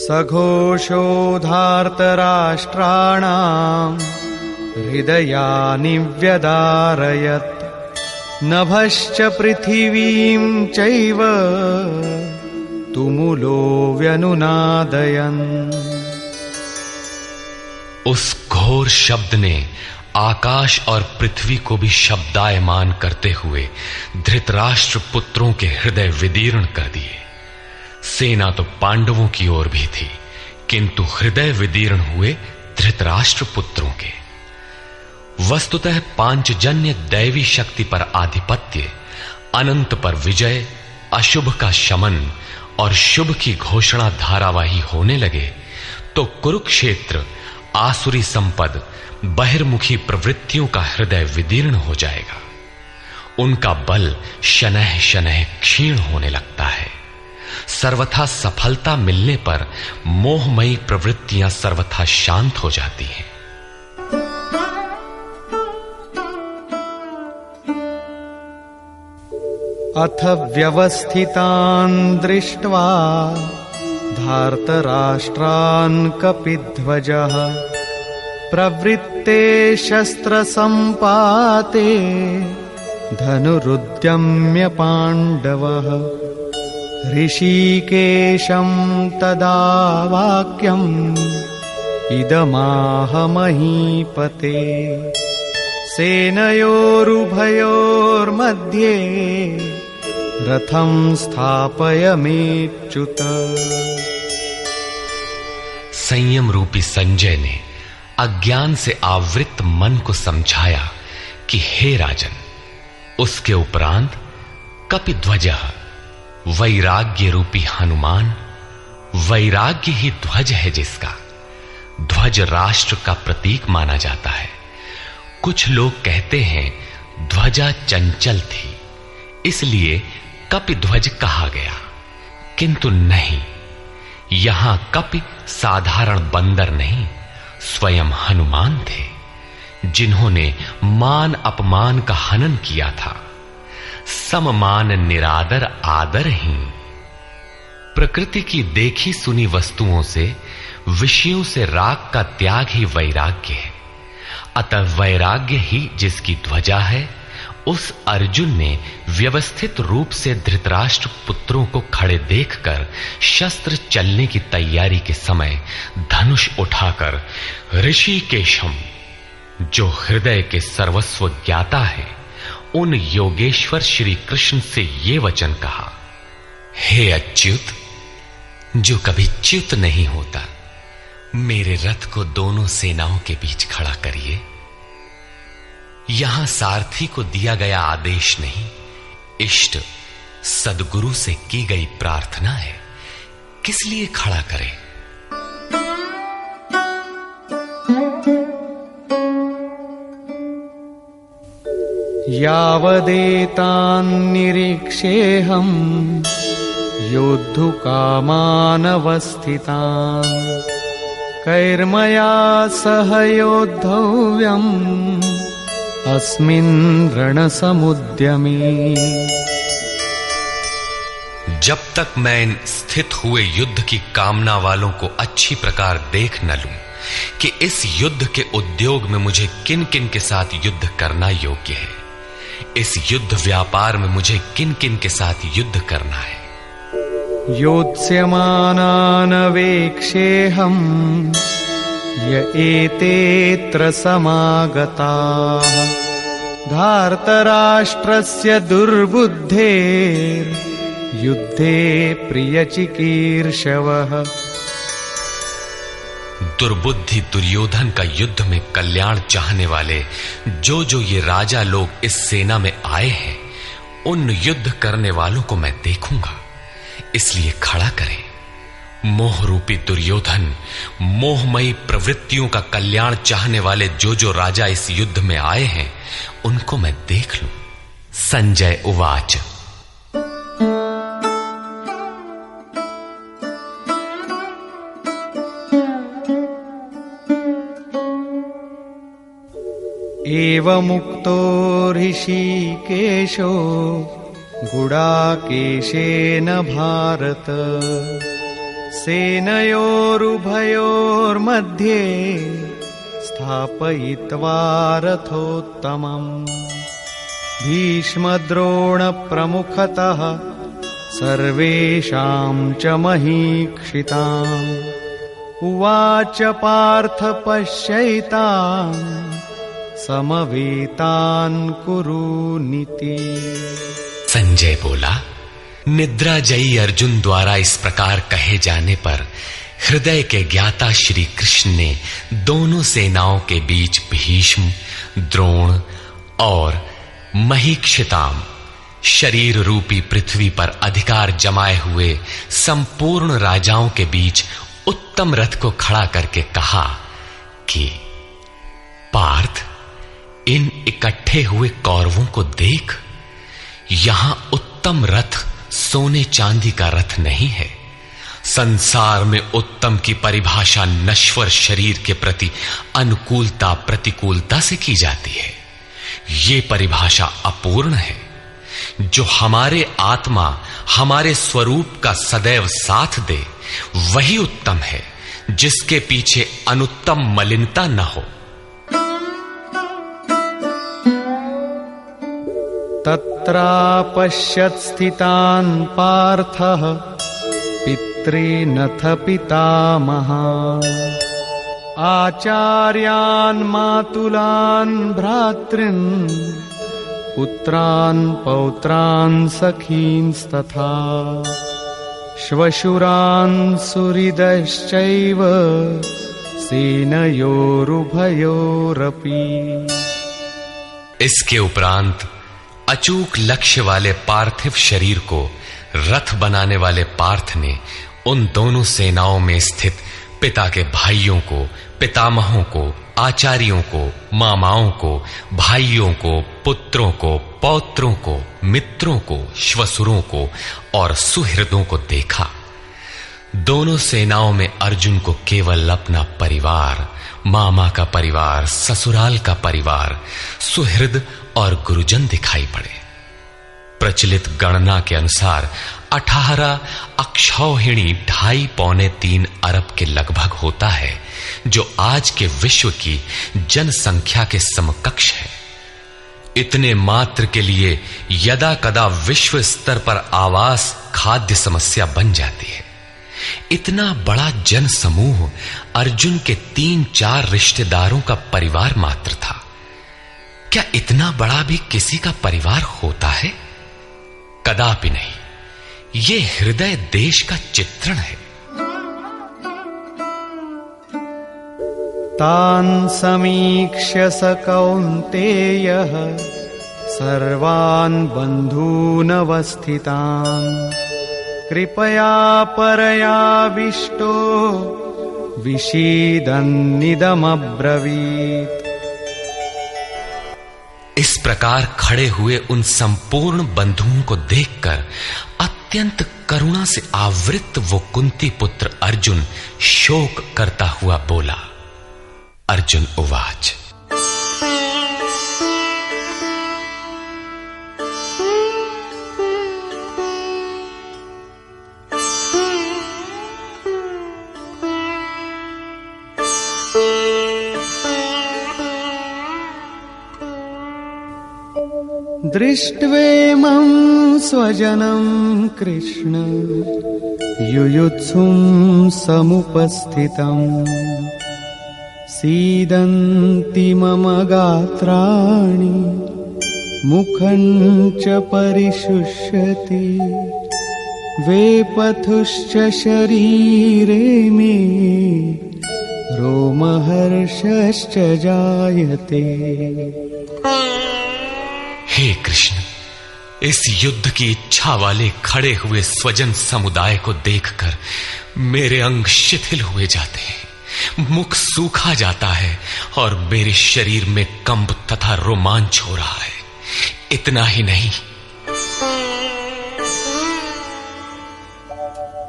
सघोषोधार्तराष्ट्राणाम् हृदयानि व्यदारयत् नभश्च पृथिवीं चैव तुमुलो व्यनुनादयन्। उस घोर शब्द ने आकाश और पृथ्वी को भी शब्दायमान करते हुए धृतराष्ट्र पुत्रों के हृदय विदीर्ण कर दिए। सेना तो पांडवों की ओर भी थी, किंतु हृदय विदीर्ण हुए धृतराष्ट्र पुत्रों के। वस्तुतः पांचजन्य दैवी शक्ति पर आधिपत्य, अनंत पर विजय, अशुभ का शमन और शुभ की घोषणा धारावाही होने लगे तो कुरुक्षेत्र आसुरी संपद, बहिर्मुखी प्रवृत्तियों का हृदय विदीर्ण हो जाएगा। उनका बल शनैः शनैः क्षीण होने लगता है। सर्वथा सफलता मिलने पर मोहमयी प्रवृत्तियां सर्वथा शांत हो जाती हैं। अथ व्यवस्थितान् दृष्ट्वा धार्तराष्ट्रान् कपिध्वजः प्रवृत्ते शस्त्रसम्पाते धनुरुद्यम्य पाण्डवः ऋषिकेशं तदा वाक्यम् इदमाह महीपते सेनयोरुभयोर्मध्ये रथं स्थापयमेच्युत। संयम रूपी संजय ने अज्ञान से आवृत मन को समझाया कि हे राजन, उसके उपरांत कपिध्वजः वैराग्य रूपी हनुमान, वैराग्य ही ध्वज है जिसका, ध्वज राष्ट्र का प्रतीक माना जाता है। कुछ लोग कहते हैं ध्वजा चंचल थी इसलिए कपिध्वज कहा गया, किंतु नहीं, यहां कपि साधारण बंदर नहीं, स्वयं हनुमान थे जिन्होंने मान अपमान का हनन किया था। सममान निरादर आदरहीन। प्रकृति की देखी सुनी वस्तुओं से, विषयों से राग का त्याग ही वैराग्य है। अतः वैराग्य ही जिसकी ध्वजा है, उस अर्जुन ने व्यवस्थित रूप से धृतराष्ट्र पुत्रों को खड़े देखकर शस्त्र चलने की तैयारी के समय धनुष उठाकर ऋषिकेशम, जो हृदय के सर्वस्व ज्ञाता है, उन योगेश्वर श्री कृष्ण से ये वचन कहा, हे अच्युत, जो कभी च्युत नहीं होता, मेरे रथ को दोनों सेनाओं के बीच खड़ा करिए। यहां सारथी को दिया गया आदेश नहीं, इष्ट सद्गुरु से की गई प्रार्थना है, किस लिए खड़ा करें? यावदेतान् निरीक्षेऽहम् योद्धुकामानवस्थितान् कैर्मया सह योद्धव्यम् अस्मिन् रणसमुद्यमे। जब तक मैं इन स्थित हुए युद्ध की कामना वालों को अच्छी प्रकार देख न लूं कि इस युद्ध के उद्योग में मुझे किन किन के साथ युद्ध करना योग्य है, इस युद्ध व्यापार में मुझे किन किन के साथ युद्ध करना है। योत्स्यमानानवेक्षेऽहम् य एतेऽत्र समागताः धार्तराष्ट्रस्य दुर्बुद्धेर्युद्धे प्रियचिकीर्षवः। दुर्बुद्धि दुर्योधन का युद्ध में कल्याण चाहने वाले जो ये राजा लोग इस सेना में आए हैं, उन युद्ध करने वालों को मैं देखूंगा, इसलिए खड़ा करें। मोह रूपी दुर्योधन, मोहमयी प्रवृत्तियों का कल्याण चाहने वाले जो राजा इस युद्ध में आए हैं, उनको मैं देख लूं। संजय उवाच। एवमुक्तो ऋषिकेशो गुडाकेशेन भारत सेनयोरुभयोर्मध्ये स्थापयित्वा रथोत्तमम् भीष्मद्रोणप्रमुखतः सर्वेषां च महीक्षिताम् उवाच पार्थ पश्यैतान् समवेतान् कुरुनीति। संजय बोला, निद्राजयी अर्जुन द्वारा इस प्रकार कहे जाने पर हृदय के ज्ञाता श्री कृष्ण ने दोनों सेनाओं के बीच भीष्म, द्रोण और महीक्षिताम शरीर रूपी पृथ्वी पर अधिकार जमाए हुए संपूर्ण राजाओं के बीच उत्तम रथ को खड़ा करके कहा कि पार्थ, इन इकट्ठे हुए कौरवों को देख, यहां उत्तम रथ सोने चांदी का रथ नहीं है। संसार में उत्तम की परिभाषा नश्वर शरीर के प्रति अनुकूलता प्रतिकूलता से की जाती है। ये परिभाषा अपूर्ण है। जो हमारे आत्मा हमारे स्वरूप का सदैव साथ दे, वही उत्तम है, जिसके पीछे अनुत्तम मलिनता न हो। तत्रापश्यत् स्थितान् पार्थः पितॄनथ पितामहान् आचार्यान् मातुलान् भ्रातॄन् पुत्रान् पौत्रान् सखींस्तथा श्वशुरान् सुहृदश्चैव सेनयोरुभयोरपि। इसके उपरांत अचूक लक्ष्य वाले पार्थिव शरीर को रथ बनाने वाले पार्थ ने उन दोनों सेनाओं में स्थित पिता के भाइयों को, पितामहों को, आचार्यों को, मामाओं को, भाइयों को, पुत्रों को, पौत्रों को, मित्रों को, श्वसुरों को और सुहृदों को देखा। दोनों सेनाओं में अर्जुन को केवल अपना परिवार, मामा का परिवार, ससुराल का परिवार, सुहृद और गुरुजन दिखाई पड़े। प्रचलित गणना के अनुसार 18 अक्षौहिणी 2.5-3 अरब के लगभग होता है, जो आज के विश्व की जनसंख्या के समकक्ष है। इतने मात्र के लिए यदा कदा विश्व स्तर पर आवास खाद्य समस्या बन जाती है। इतना बड़ा जन समूह अर्जुन के 3-4 रिश्तेदारों का परिवार मात्र था। क्या इतना बड़ा भी किसी का परिवार होता है? कदापि नहीं। ये हृदय देश का चित्रण है। तान् समीक्ष्य स कौन्तेयः सर्वान् बन्धून् अवस्थितान् कृपया परयाविष्टो विषीदन्निदमब्रवीत्। इस प्रकार खड़े हुए उन संपूर्ण बंधुओं को देखकर अत्यंत करुणा से आवृत वो कुंती पुत्र अर्जुन शोक करता हुआ बोला। अर्जुन उवाच। दृष्ट्वेमं स्वजनं कृष्ण युयुत्सुं समुपस्थितम् सीदन्ति मम गात्राणि मुखं च परिशुष्यति वेपथुश्च शरीरे मे रोमहर्षश्च जायते। हे कृष्ण, इस युद्ध की इच्छा वाले खड़े हुए स्वजन समुदाय को देखकर मेरे अंग शिथिल हुए जाते हैं, मुख सूखा जाता है और मेरे शरीर में कंप तथा रोमांच हो रहा है। इतना ही नहीं,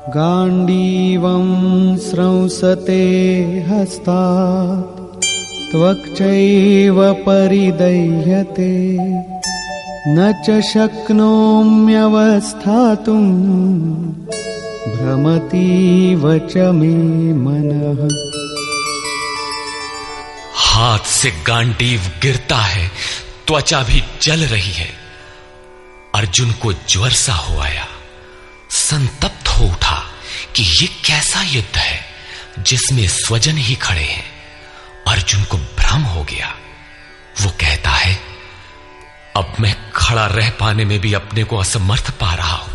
गांडीवं स्रंसते हस्तात् त्वक्चैव परिदह्यते न च शक्नोम्यवस्थातुं भ्रमतीव च मे मनः। हाथ से गांडीव गिरता है, त्वचा भी जल रही है। अर्जुन को ज्वर सा हो आया, संतप्त हो उठा कि ये कैसा युद्ध है जिसमें स्वजन ही खड़े हैं। अर्जुन को भ्रम हो गया। वो कहता है, अब मैं खड़ा रह पाने में भी अपने को असमर्थ पा रहा हूं।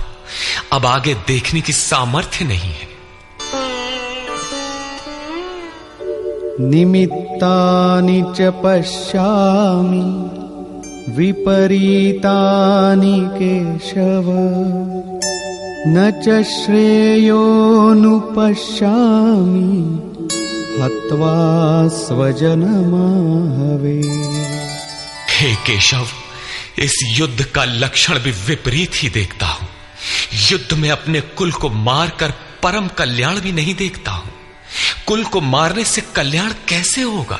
अब आगे देखने की सामर्थ्य नहीं है। निमित्तानि च पश्यामि विपरीतानि केशव न च श्रेयोनुपश्यामि हत्वा स्वजनमाहवे। हे केशव, इस युद्ध का लक्षण भी विपरीत ही देखता हूं। युद्ध में अपने कुल को मारकर परम कल्याण भी नहीं देखता हूं। कुल को मारने से कल्याण कैसे होगा?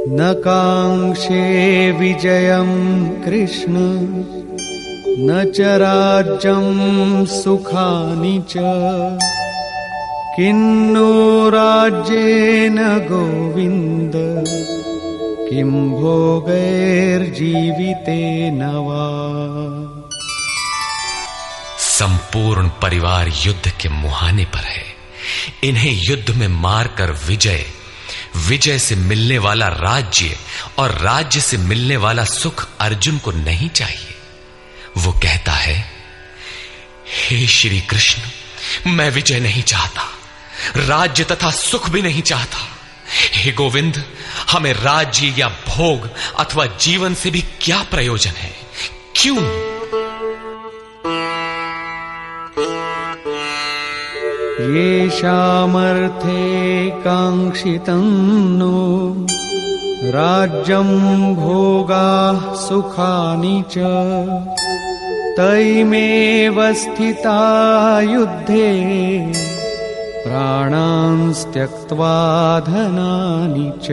न कांक्षे विजयं कृष्ण न च राज्यं सुखानि च किन्नो राज्येन गोविन्द किं भोगैर्जीवितेन वा। संपूर्ण परिवार युद्ध के मुहाने पर है। इन्हें युद्ध में मारकर विजय से मिलने वाला राज्य और राज्य से मिलने वाला सुख अर्जुन को नहीं चाहिए। वो कहता है, हे श्री कृष्ण, मैं विजय नहीं चाहता, राज्य तथा सुख भी नहीं चाहता। हे गोविंद, हमें राज्य या भोग अथवा जीवन से भी क्या प्रयोजन है? क्यों? येषामर्थे कांक्षितं नो राज्यं भोगाः सुखानि च तैमेव स्थिता युद्धे प्राणान् त्यक्त्वा धनानि च।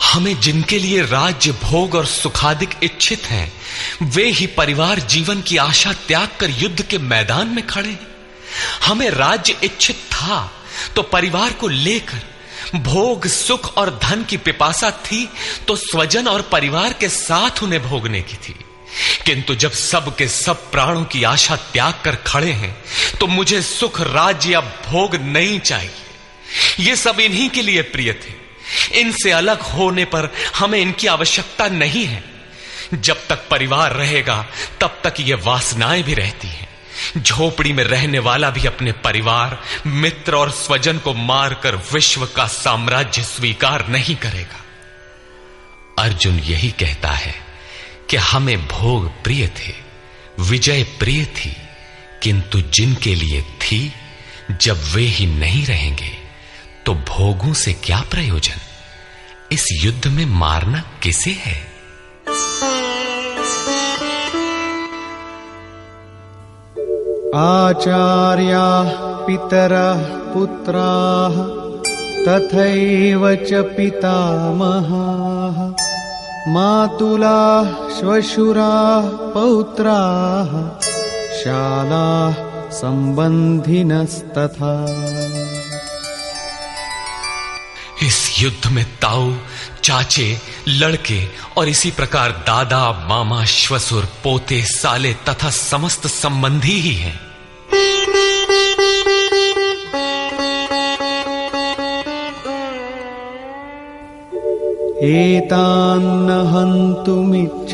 हमें जिनके लिए राज्य भोग और सुखादिक इच्छित हैं, वे ही परिवार जीवन की आशा त्याग कर युद्ध के मैदान में खड़े। हमें राज्य इच्छित था तो परिवार को लेकर, भोग सुख और धन की पिपासा थी तो स्वजन और परिवार के साथ उन्हें भोगने की थी। किंतु जब सब के सब प्राणों की आशा त्याग कर खड़े हैं तो मुझे सुख राज्य या भोग नहीं चाहिए। ये सब इन्हीं के लिए प्रिय थे। इनसे अलग होने पर हमें इनकी आवश्यकता नहीं है। जब तक परिवार रहेगा तब तक ये वासनाएं भी रहती हैं। झोपड़ी में रहने वाला भी अपने परिवार, मित्र और स्वजन को मारकर विश्व का साम्राज्य स्वीकार नहीं करेगा। अर्जुन यही कहता है कि हमें भोग प्रिय थे, विजय प्रिय थी, किंतु जिनके लिए थी, जब वे ही नहीं रहेंगे तो भोगों से क्या प्रयोजन? इस युद्ध में मारना किसे है? आचार्याः पितरः पुत्राः तथैव च पितामहाः मातुलाः श्वशुराः पौत्राः शालाः संबंधिनस्तथा। इस युद्ध में ताऊ, चाचे, लड़के और इसी प्रकार दादा, मामा, श्वसुर, पोते, साले तथा समस्त संबंधी ही हैं। एतान्न हन्तुमिच्छामि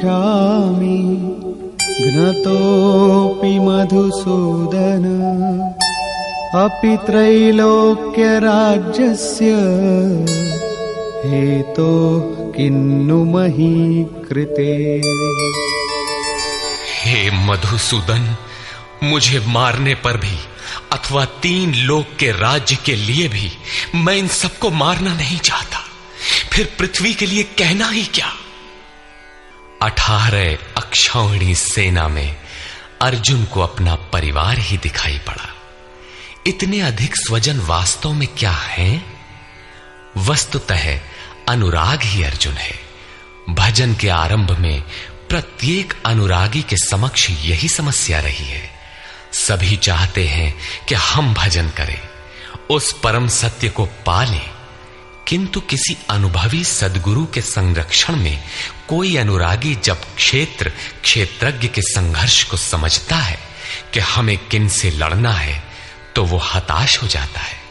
घ्नतोऽपि मधुसूदन अपि त्रैलोक्यराज्यस्य हेतो किन्नु मही कृते। हे मधुसूदन, मुझे मारने पर भी अथवा 3 लोक के राज्य के लिए भी मैं इन सबको मारना नहीं चाहता। फिर पृथ्वी के लिए कहना ही क्या? 18 अक्षौहिणी सेना में अर्जुन को अपना परिवार ही दिखाई पड़ा। इतने अधिक स्वजन वास्तव में क्या हैं? वस्तुतः अनुराग ही अर्जुन है। भजन के आरंभ में प्रत्येक अनुरागी के समक्ष यही समस्या रही है। सभी चाहते हैं कि हम भजन करें, उस परम सत्य को पालें, किंतु किसी अनुभवी सद्गुरु के संरक्षण में कोई अनुरागी जब क्षेत्रज्ञ के संघर्ष को समझता है कि हमें किन से लड़ना है, तो वो हताश हो जाता है।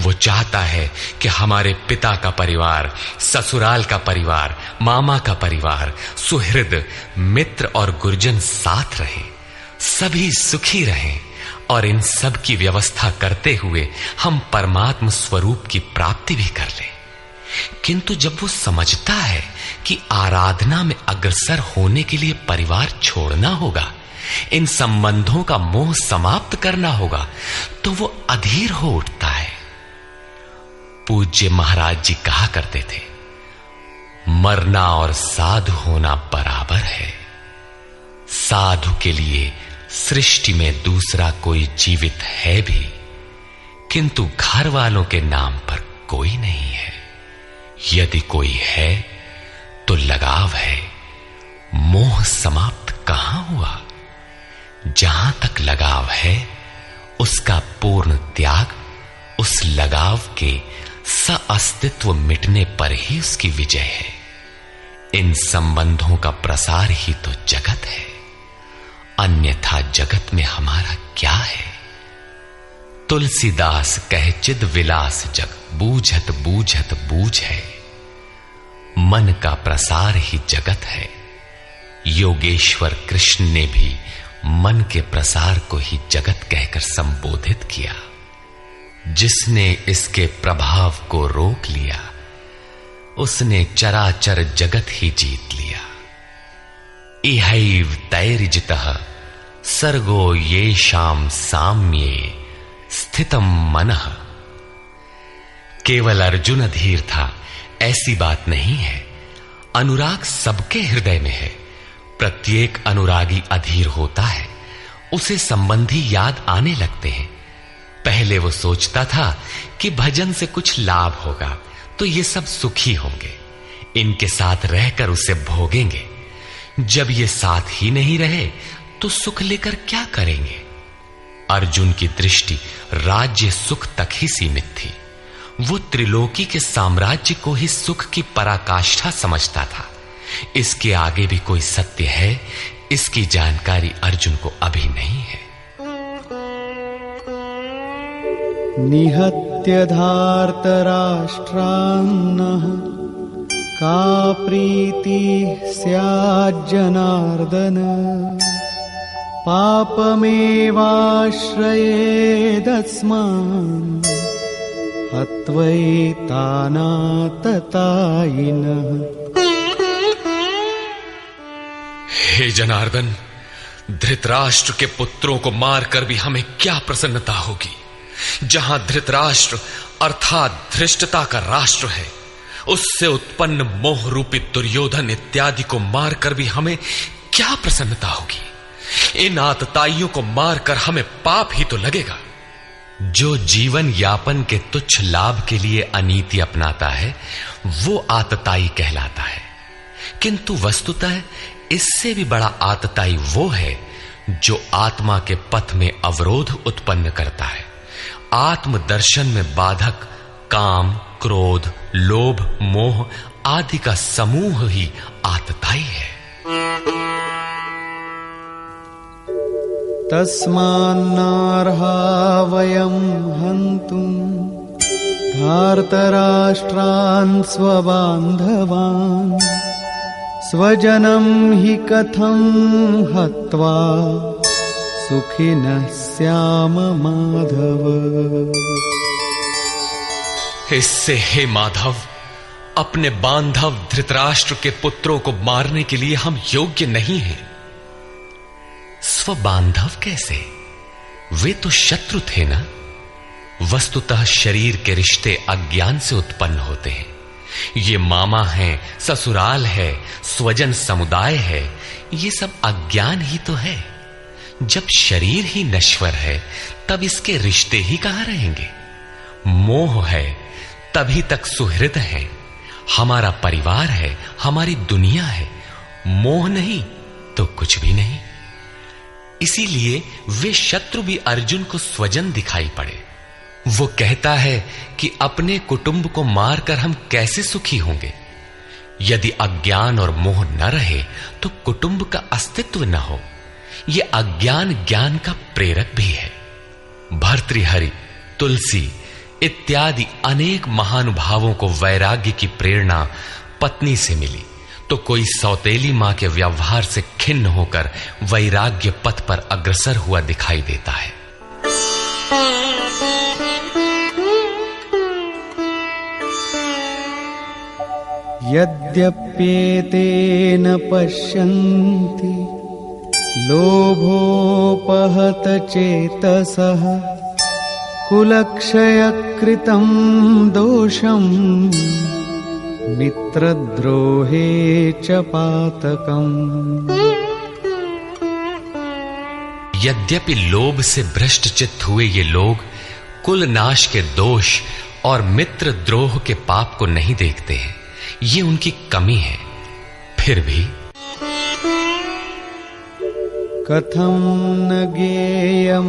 वो चाहता है कि हमारे पिता का परिवार, ससुराल का परिवार, मामा का परिवार, सुहृद, मित्र और गुरुजन साथ रहे, सभी सुखी रहें और इन सब की व्यवस्था करते हुए हम परमात्म स्वरूप की प्राप्ति भी कर लें। किंतु जब वो समझता है कि आराधना में अग्रसर होने के लिए परिवार छोड़ना होगा, इन संबंधों का मोह समाप्त करना होगा, तो वो अधीर हो उठता है। पूज्य महाराज जी कहा करते थे, मरना और साधु होना बराबर है। साधु के लिए सृष्टि में दूसरा कोई जीवित है भी, किंतु घर वालों के नाम पर कोई नहीं है। यदि कोई है तो लगाव है। मोह समाप्त कहां हुआ? जहां तक लगाव है उसका पूर्ण त्याग, उस लगाव के सअस्तित्व मिटने पर ही उसकी विजय है। इन संबंधों का प्रसार ही तो जगत है, अन्यथा जगत में हमारा क्या है? तुलसीदास कहे चिद विलास जग, बूझत बूझत बूझ है। मन का प्रसार ही जगत है। योगेश्वर कृष्ण ने भी मन के प्रसार को ही जगत कहकर संबोधित किया। जिसने इसके प्रभाव को रोक लिया उसने चराचर जगत ही जीत लिया। इहैव तैर्जितः सर्गो येषां साम्ये स्थितम मनः। केवल अर्जुन अधीर था ऐसी बात नहीं है। अनुराग सबके हृदय में है। प्रत्येक अनुरागी अधीर होता है, उसे संबंधी याद आने लगते हैं। पहले वो सोचता था कि भजन से कुछ लाभ होगा तो ये सब सुखी होंगे, इनके साथ रहकर उसे भोगेंगे। जब ये साथ ही नहीं रहे तो सुख लेकर क्या करेंगे? अर्जुन की दृष्टि राज्य सुख तक ही सीमित थी। वो त्रिलोकी के साम्राज्य को ही सुख की पराकाष्ठा समझता था। इसके आगे भी कोई सत्य है, इसकी जानकारी अर्जुन को अभी नहीं है। निहत्य धार्तराष्ट्रान्नः का प्रीति स्याज्जनार्दन। पापमेवाश्रयेदस्मान् हत्वैतानाततायिनः। हे जनार्दन, धृतराष्ट्र के पुत्रों को मारकर भी हमें क्या प्रसन्नता होगी? जहां धृतराष्ट्र अर्थात धृष्टता का राष्ट्र है, उससे उत्पन्न मोह रूपी दुर्योधन इत्यादि को मारकर भी हमें क्या प्रसन्नता होगी? इन आतताइयों को मारकर हमें पाप ही तो लगेगा। जो जीवन यापन के तुच्छ लाभ के लिए अनीति अपनाता है वो आतताई कहलाता है, किंतु वस्तुतः इससे भी बड़ा आतताई वो है जो आत्मा के पथ में अवरोध उत्पन्न करता है। आत्मदर्शन में बाधक काम, क्रोध, लोभ, मोह आदि का समूह ही आतताई है। तस्मान्नार्हा वयं हन्तुं धार्तराष्ट्रान् स्वबान्धवान्। स्वजनं हि कथं हत्वा सुखिनः स्याम माधव। इससे हे माधव, अपने बांधव धृतराष्ट्र के पुत्रों को मारने के लिए हम योग्य नहीं हैं। स्वबांधव कैसे? वे तो शत्रु थे ना। वस्तुतः शरीर के रिश्ते अज्ञान से उत्पन्न होते हैं। ये मामा है, ससुराल है, स्वजन समुदाय है, ये सब अज्ञान ही तो है। जब शरीर ही नश्वर है तब इसके रिश्ते ही कहां रहेंगे? मोह है तभी तक सुहृद है, हमारा परिवार है, हमारी दुनिया है। मोह नहीं तो कुछ भी नहीं। इसीलिए वे शत्रु भी अर्जुन को स्वजन दिखाई पड़े। वो कहता है कि अपने कुटुंब को मारकर हम कैसे सुखी होंगे? यदि अज्ञान और मोह न रहे तो कुटुंब का अस्तित्व न हो। ये अज्ञान ज्ञान का प्रेरक भी है। भर्तृहरि, तुलसी इत्यादि अनेक महानुभावों को वैराग्य की प्रेरणा पत्नी से मिली, तो कोई सौतेली मां के व्यवहार से खिन्न होकर वैराग्य पथ पर अग्रसर हुआ दिखाई देता है। यद्यप्येतेन पश्यन्ति लोभोपहत चेतसः कुलक्षयकृतं दोषं मित्रद्रोहे च पातकम्। यद्यपि लोभ से भ्रष्ट चित्त हुए ये लोग कुल नाश के दोष और मित्र द्रोह के पाप को नहीं देखते हैं, ये उनकी कमी है। फिर भी कथं न ज्ञेयमस्माभिः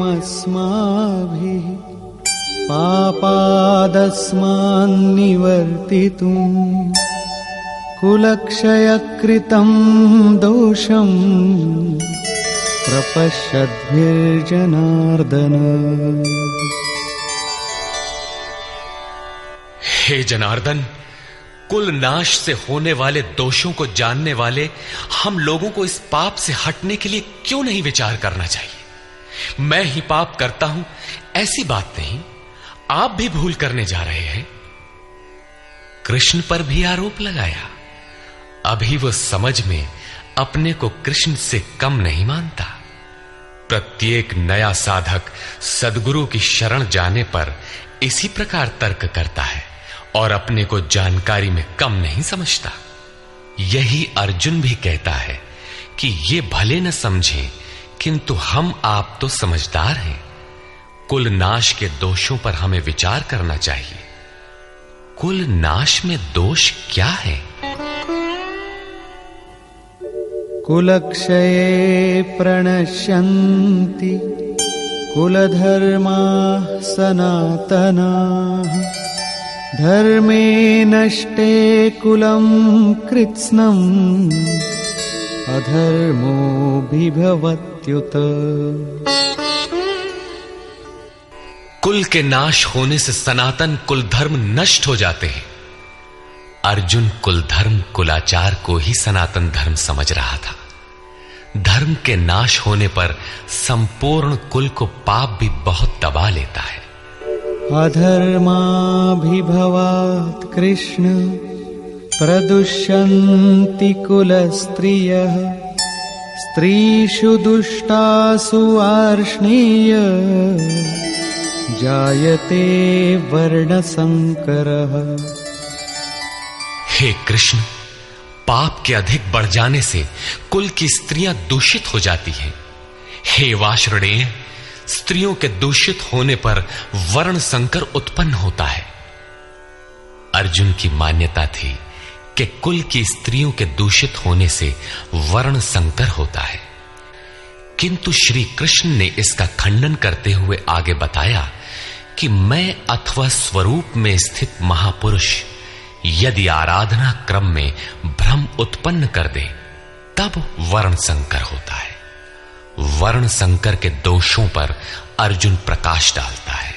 पापादस्मान्निवर्तितुम् कुलक्षयकृतं दोषं प्रपश्यद्भिर्जनार्दन। हे जनार्दन, कुल नाश से होने वाले दोषों को जानने वाले हम लोगों को इस पाप से हटने के लिए क्यों नहीं विचार करना चाहिए? मैं ही पाप करता हूं ऐसी बात नहीं, आप भी भूल करने जा रहे हैं। कृष्ण पर भी आरोप लगाया। अभी वो समझ में अपने को कृष्ण से कम नहीं मानता। प्रत्येक नया साधक सद्गुरु की शरण जाने पर इसी प्रकार तर्क करता है और अपने को जानकारी में कम नहीं समझता। यही अर्जुन भी कहता है कि ये भले न समझें, किंतु हम आप तो समझदार हैं। कुल नाश के दोषों पर हमें विचार करना चाहिए। कुल नाश में दोष क्या है? कुलक्षये प्रणश्यन्ति कुलधर्माः सनातनाः धर्मे नष्टे कुलं कृत्स्नम् अधर्मोऽभिभवत्युत। कुल के नाश होने से सनातन कुल धर्म नष्ट हो जाते हैं। अर्जुन कुल धर्म कुलाचार को ही सनातन धर्म समझ रहा था। धर्म के नाश होने पर संपूर्ण कुल को पाप भी बहुत दबा लेता है। अधर्माभिभवात् कृष्ण प्रदुष्यन्ति कुलस्त्रियः स्त्रीषु दुष्टासु आर्ष्णेय जायते वर्णसंकरः। हे कृष्ण, पाप के अधिक बढ़ जाने से कुल की स्त्रियां दूषित हो जाती हैं। हे वार्ष्णेय, स्त्रियों के दूषित होने पर वर्ण संकर उत्पन्न होता है। अर्जुन की मान्यता थी कि कुल की स्त्रियों के दूषित होने से वर्ण संकर होता है, किंतु श्री कृष्ण ने इसका खंडन करते हुए आगे बताया कि मैं अथवा स्वरूप में स्थित महापुरुष यदि आराधना क्रम में भ्रम उत्पन्न कर दे तब वर्ण संकर होता है। वर्ण संकर के दोषों पर अर्जुन प्रकाश डालता है।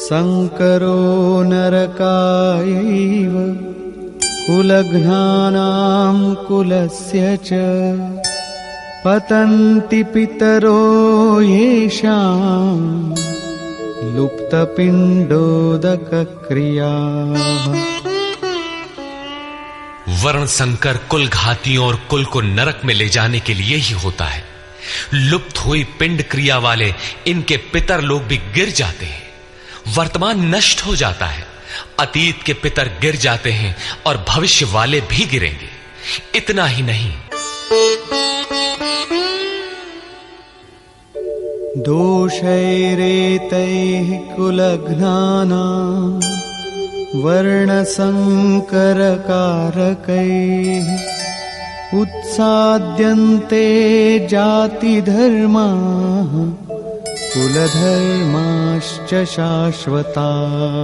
संकरो नरकायैव कुलघ्नानां कुलस्य च पतन्ति पितरो येषां लुप्तपिण्डोदकक्रियाः। वर्ण संकर कुल घातियों और कुल को नरक में ले जाने के लिए ही होता है। लुप्त हुई पिंड क्रिया वाले इनके पितर लोग भी गिर जाते हैं। वर्तमान नष्ट हो जाता है, अतीत के पितर गिर जाते हैं और भविष्य वाले भी गिरेंगे। इतना ही नहीं, दोषैरेतैः कुलघ्नानां वर्णसंकरकारकैः उत्साद्यन्ते जातिधर्माः कुलधर्माश्च शाश्वताः।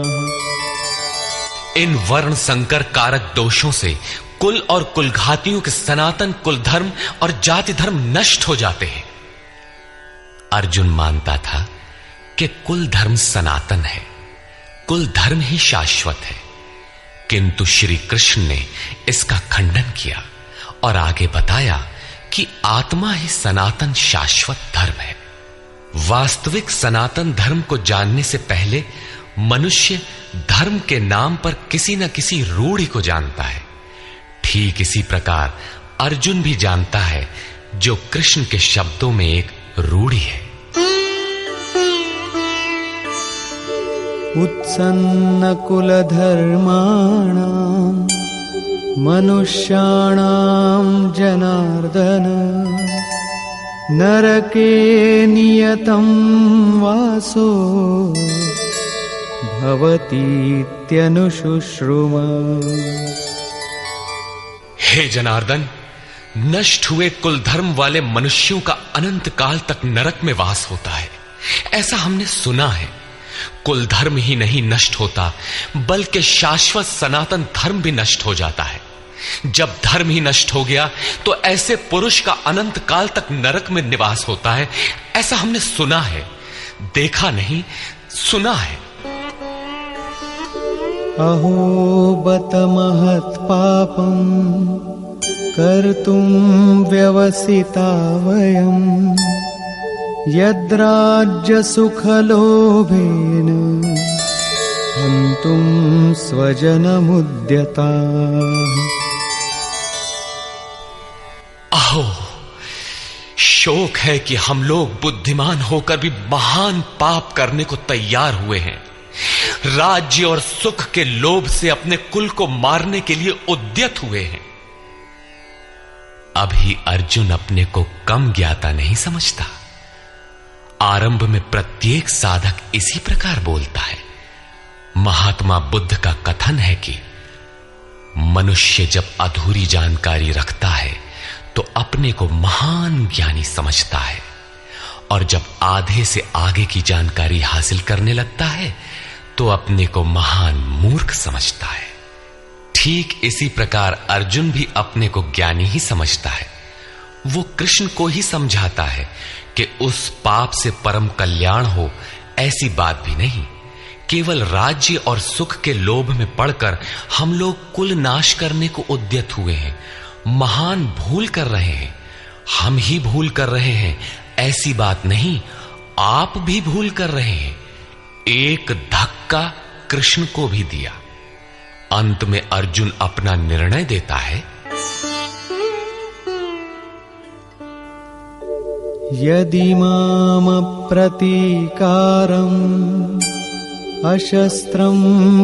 इन वर्ण संकर कारक दोषों से कुल और कुलघातियों के सनातन कुल धर्म और जाति धर्म नष्ट हो जाते हैं। अर्जुन मानता था कि कुल धर्म सनातन है, कुल धर्म ही शाश्वत है, किंतु श्री कृष्ण ने इसका खंडन किया और आगे बताया कि आत्मा ही सनातन शाश्वत धर्म है। वास्तविक सनातन धर्म को जानने से पहले मनुष्य धर्म के नाम पर किसी न किसी रूढ़ि को जानता है। ठीक इसी प्रकार अर्जुन भी जानता है जो कृष्ण के शब्दों में एक रूढ़ि है। उत्सन्न कुलधर्माणां मनुष्याणां जनार्दन नरके नियतं वासो भवतीत्यनुशुश्रुम। हे जनार्दन, नष्ट हुए कुल धर्म वाले मनुष्यों का अनंत काल तक नरक में वास होता है, ऐसा हमने सुना है। कुल धर्म ही नहीं नष्ट होता, बल्कि शाश्वत सनातन धर्म भी नष्ट हो जाता है। जब धर्म ही नष्ट हो गया तो ऐसे पुरुष का अनंत काल तक नरक में निवास होता है, ऐसा हमने सुना है, देखा नहीं, सुना है। अहो बत महत् पापं कर्तुं व्यवसिता वयं, यद्राज्य सुखलोभेन हन्तुं स्वजनमुद्यताः। अहो, शोक है कि हम लोग बुद्धिमान होकर भी महान पाप करने को तैयार हुए हैं। राज्य और सुख के लोभ से अपने कुल को मारने के लिए उद्यत हुए हैं। अभी अर्जुन अपने को कम ज्ञाता नहीं समझता। आरंभ में प्रत्येक साधक इसी प्रकार बोलता है। महात्मा बुद्ध का कथन है कि मनुष्य जब अधूरी जानकारी रखता है तो अपने को महान ज्ञानी समझता है, और जब आधे से आगे की जानकारी हासिल करने लगता है तो अपने को महान मूर्ख समझता है। ठीक इसी प्रकार अर्जुन भी अपने को ज्ञानी ही समझता है। वो कृष्ण को ही समझाता है कि उस पाप से परम कल्याण हो, ऐसी बात भी नहीं। केवल राज्य और सुख के लोभ में पड़कर हम लोग कुल नाश करने को उद्यत हुए हैं, महान भूल कर रहे हैं। हम ही भूल कर रहे हैं, ऐसी बात नहीं, आप भी भूल कर रहे हैं। एक धक्का कृष्ण को भी दिया। अंत में अर्जुन अपना निर्णय देता है। यदि माम प्रतीकारम् अशस्त्रं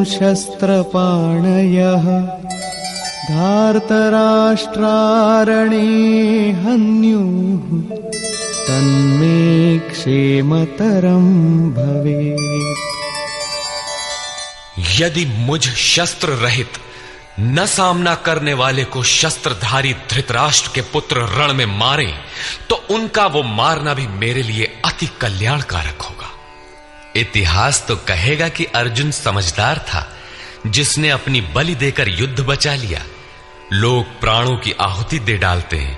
शस्त्रपाणयः धार्तराष्ट्रारणे हन्युः तन्मे क्षेमतरं भवेत्। यदि मुझ शस्त्र रहित न सामना करने वाले को शस्त्रधारी धृतराष्ट्र के पुत्र रण में मारे तो उनका वो मारना भी मेरे लिए अति कल्याणकारक होगा। इतिहास तो कहेगा कि अर्जुन समझदार था, जिसने अपनी बलि देकर युद्ध बचा लिया। लोग प्राणों की आहुति दे डालते हैं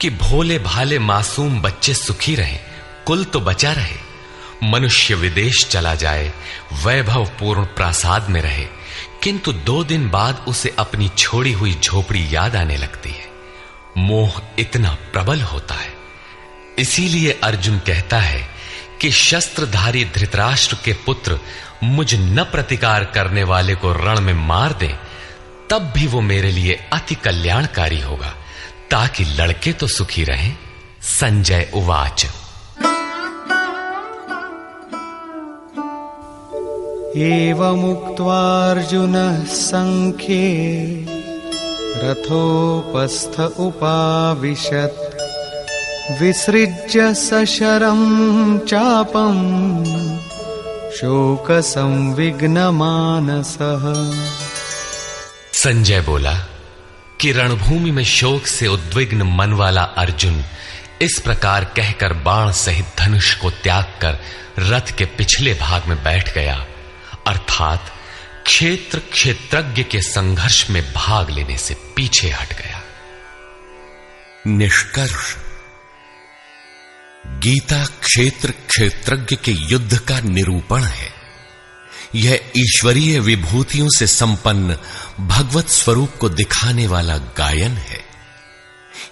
कि भोले भाले मासूम बच्चे सुखी रहें, कुल तो बचा रहे। मनुष्य विदेश चला जाए, वैभवपूर्ण प्रासाद में रहे, किंतु 2 दिन बाद उसे अपनी छोड़ी हुई झोपड़ी याद आने लगती है। मोह इतना प्रबल होता है। इसीलिए अर्जुन कहता है कि शस्त्रधारी धृतराष्ट्र के पुत्र मुझ न प्रतिकार करने वाले को रण में मार दे, तब भी वो मेरे लिए अति कल्याणकारी होगा, ताकि लड़के तो सुखी रहें। संजय उवाच। एवमुक्त्वार्जुनः संख्ये रथोपस्थ उपाविशत् विसृज्य सशरं चापं शोकसंविघ्नमानसः। संजय बोला कि रणभूमि में शोक से उद्विग्न मन वाला अर्जुन इस प्रकार कहकर बाण सहित धनुष को त्याग कर रथ के पिछले भाग में बैठ गया, अर्थात क्षेत्र क्षेत्रज्ञ के संघर्ष में भाग लेने से पीछे हट गया। निष्कर्ष, गीता क्षेत्र क्षेत्रज्ञ के युद्ध का निरूपण है। यह ईश्वरीय विभूतियों से संपन्न भगवत स्वरूप को दिखाने वाला गायन है।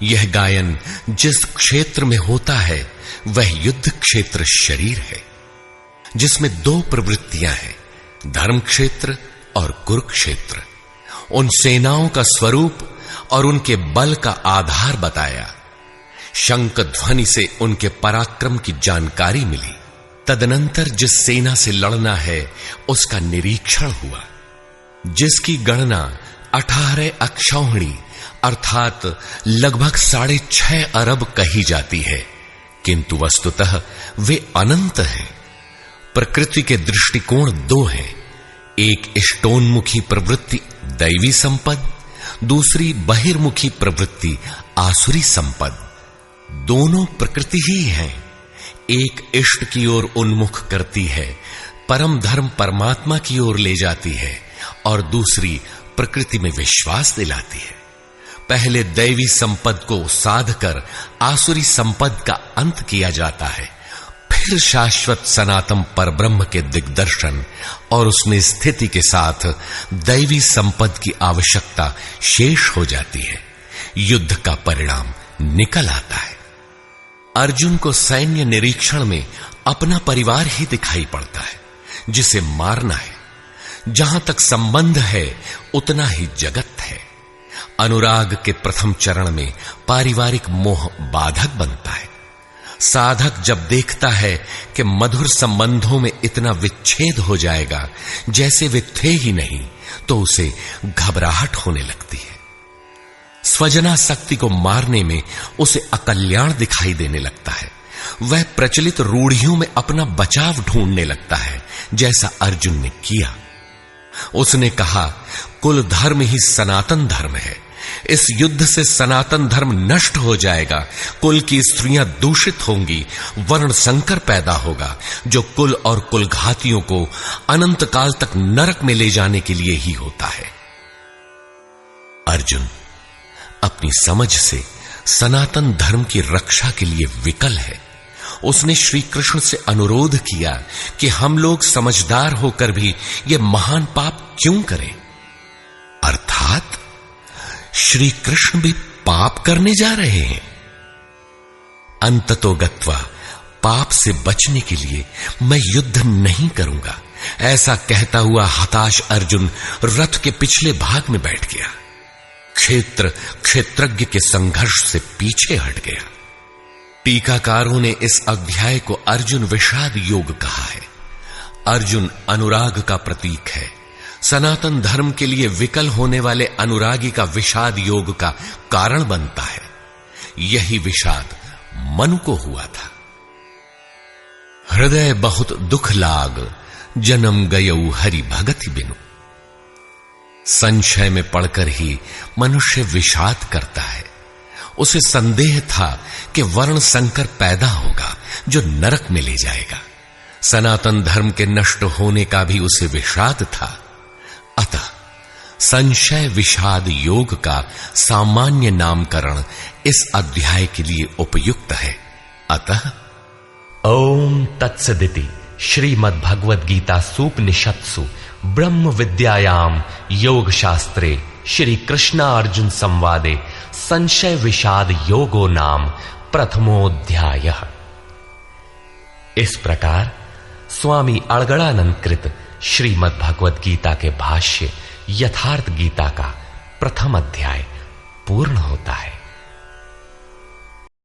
यह गायन जिस क्षेत्र में होता है वह युद्ध क्षेत्र शरीर है, जिसमें 2 प्रवृत्तियां हैं, धर्म क्षेत्र और कुरुक्षेत्र। उन सेनाओं का स्वरूप और उनके बल का आधार बताया। शंख ध्वनि से उनके पराक्रम की जानकारी मिली। तदनंतर जिस सेना से लड़ना है उसका निरीक्षण हुआ, जिसकी गणना 18 अक्षौहिणी अर्थात लगभग 6.5 अरब कही जाती है। किंतु वस्तुतः वे अनंत हैं। प्रकृति के दृष्टिकोण दो हैं, एक इष्टोन्मुखी प्रवृत्ति दैवी संपद, दूसरी बहिर्मुखी प्रवृत्ति आसुरी संपद। दोनों प्रकृति ही हैं। एक इष्ट की ओर उन्मुख करती है, परम धर्म परमात्मा की ओर ले जाती है, और दूसरी प्रकृति में विश्वास दिलाती है। पहले दैवी संपद को साध कर आसुरी संपद का अंत किया जाता है, फिर शाश्वत सनातन परब्रह्म के दिग्दर्शन और उसमें स्थिति के साथ दैवी संपद की आवश्यकता शेष हो जाती है। युद्ध का परिणाम निकल आता है। अर्जुन को सैन्य निरीक्षण में अपना परिवार ही दिखाई पड़ता है, जिसे मारना है। जहां तक संबंध है उतना ही जगत है। अनुराग के प्रथम चरण में पारिवारिक मोह बाधक बनता है। साधक जब देखता है कि मधुर संबंधों में इतना विच्छेद हो जाएगा जैसे वे थे ही नहीं, तो उसे घबराहट होने लगती है। स्वजना शक्ति को मारने में उसे अकल्याण दिखाई देने लगता है। वह प्रचलित रूढ़ियों में अपना बचाव ढूंढने लगता है, जैसा अर्जुन ने किया। उसने कहा, कुल धर्म ही सनातन धर्म है। इस युद्ध से सनातन धर्म नष्ट हो जाएगा, कुल की स्त्रियां दूषित होंगी, वर्ण संकर पैदा होगा, जो कुल और कुलघातियों को अनंत काल तक नरक में ले जाने के लिए ही होता है। अर्जुन अपनी समझ से सनातन धर्म की रक्षा के लिए विकल है। उसने श्री कृष्ण से अनुरोध किया कि हम लोग समझदार होकर भी यह महान पाप क्यों करें। अर्थात श्री कृष्ण भी पाप करने जा रहे हैं। अंततो गत्वा पाप से बचने के लिए मैं युद्ध नहीं करूंगा, ऐसा कहता हुआ हताश अर्जुन रथ के पिछले भाग में बैठ गया। क्षेत्रज्ञ के संघर्ष से पीछे हट गया। टीकाकारों ने इस अध्याय को अर्जुन विषाद योग कहा है। अर्जुन अनुराग का प्रतीक है। सनातन धर्म के लिए विकल होने वाले अनुरागी का विषाद योग का कारण बनता है। यही विषाद मनु को हुआ था। हृदय बहुत दुख लाग, जन्म गयऊ हरि भगति बिनु। संशय में पड़कर ही मनुष्य विषाद करता है। उसे संदेह था कि वर्ण संकर पैदा होगा जो नरक में ले जाएगा। सनातन धर्म के नष्ट होने का भी उसे विषाद था। अतः संशय विषाद योग का सामान्य नामकरण इस अध्याय के लिए उपयुक्त है। अतः ओम तत्सदिति श्रीमद्भगवद गीता सूपनिषत्सु ब्रह्म विद्यायाम योग शास्त्रे श्री कृष्णार्जुन संवादे संशय विषाद योगो नाम प्रथमोऽध्यायः। इस प्रकार स्वामी अड़गड़ानंद कृत श्रीमद् भगवद गीता के भाष्य यथार्थ गीता का प्रथम अध्याय पूर्ण होता है।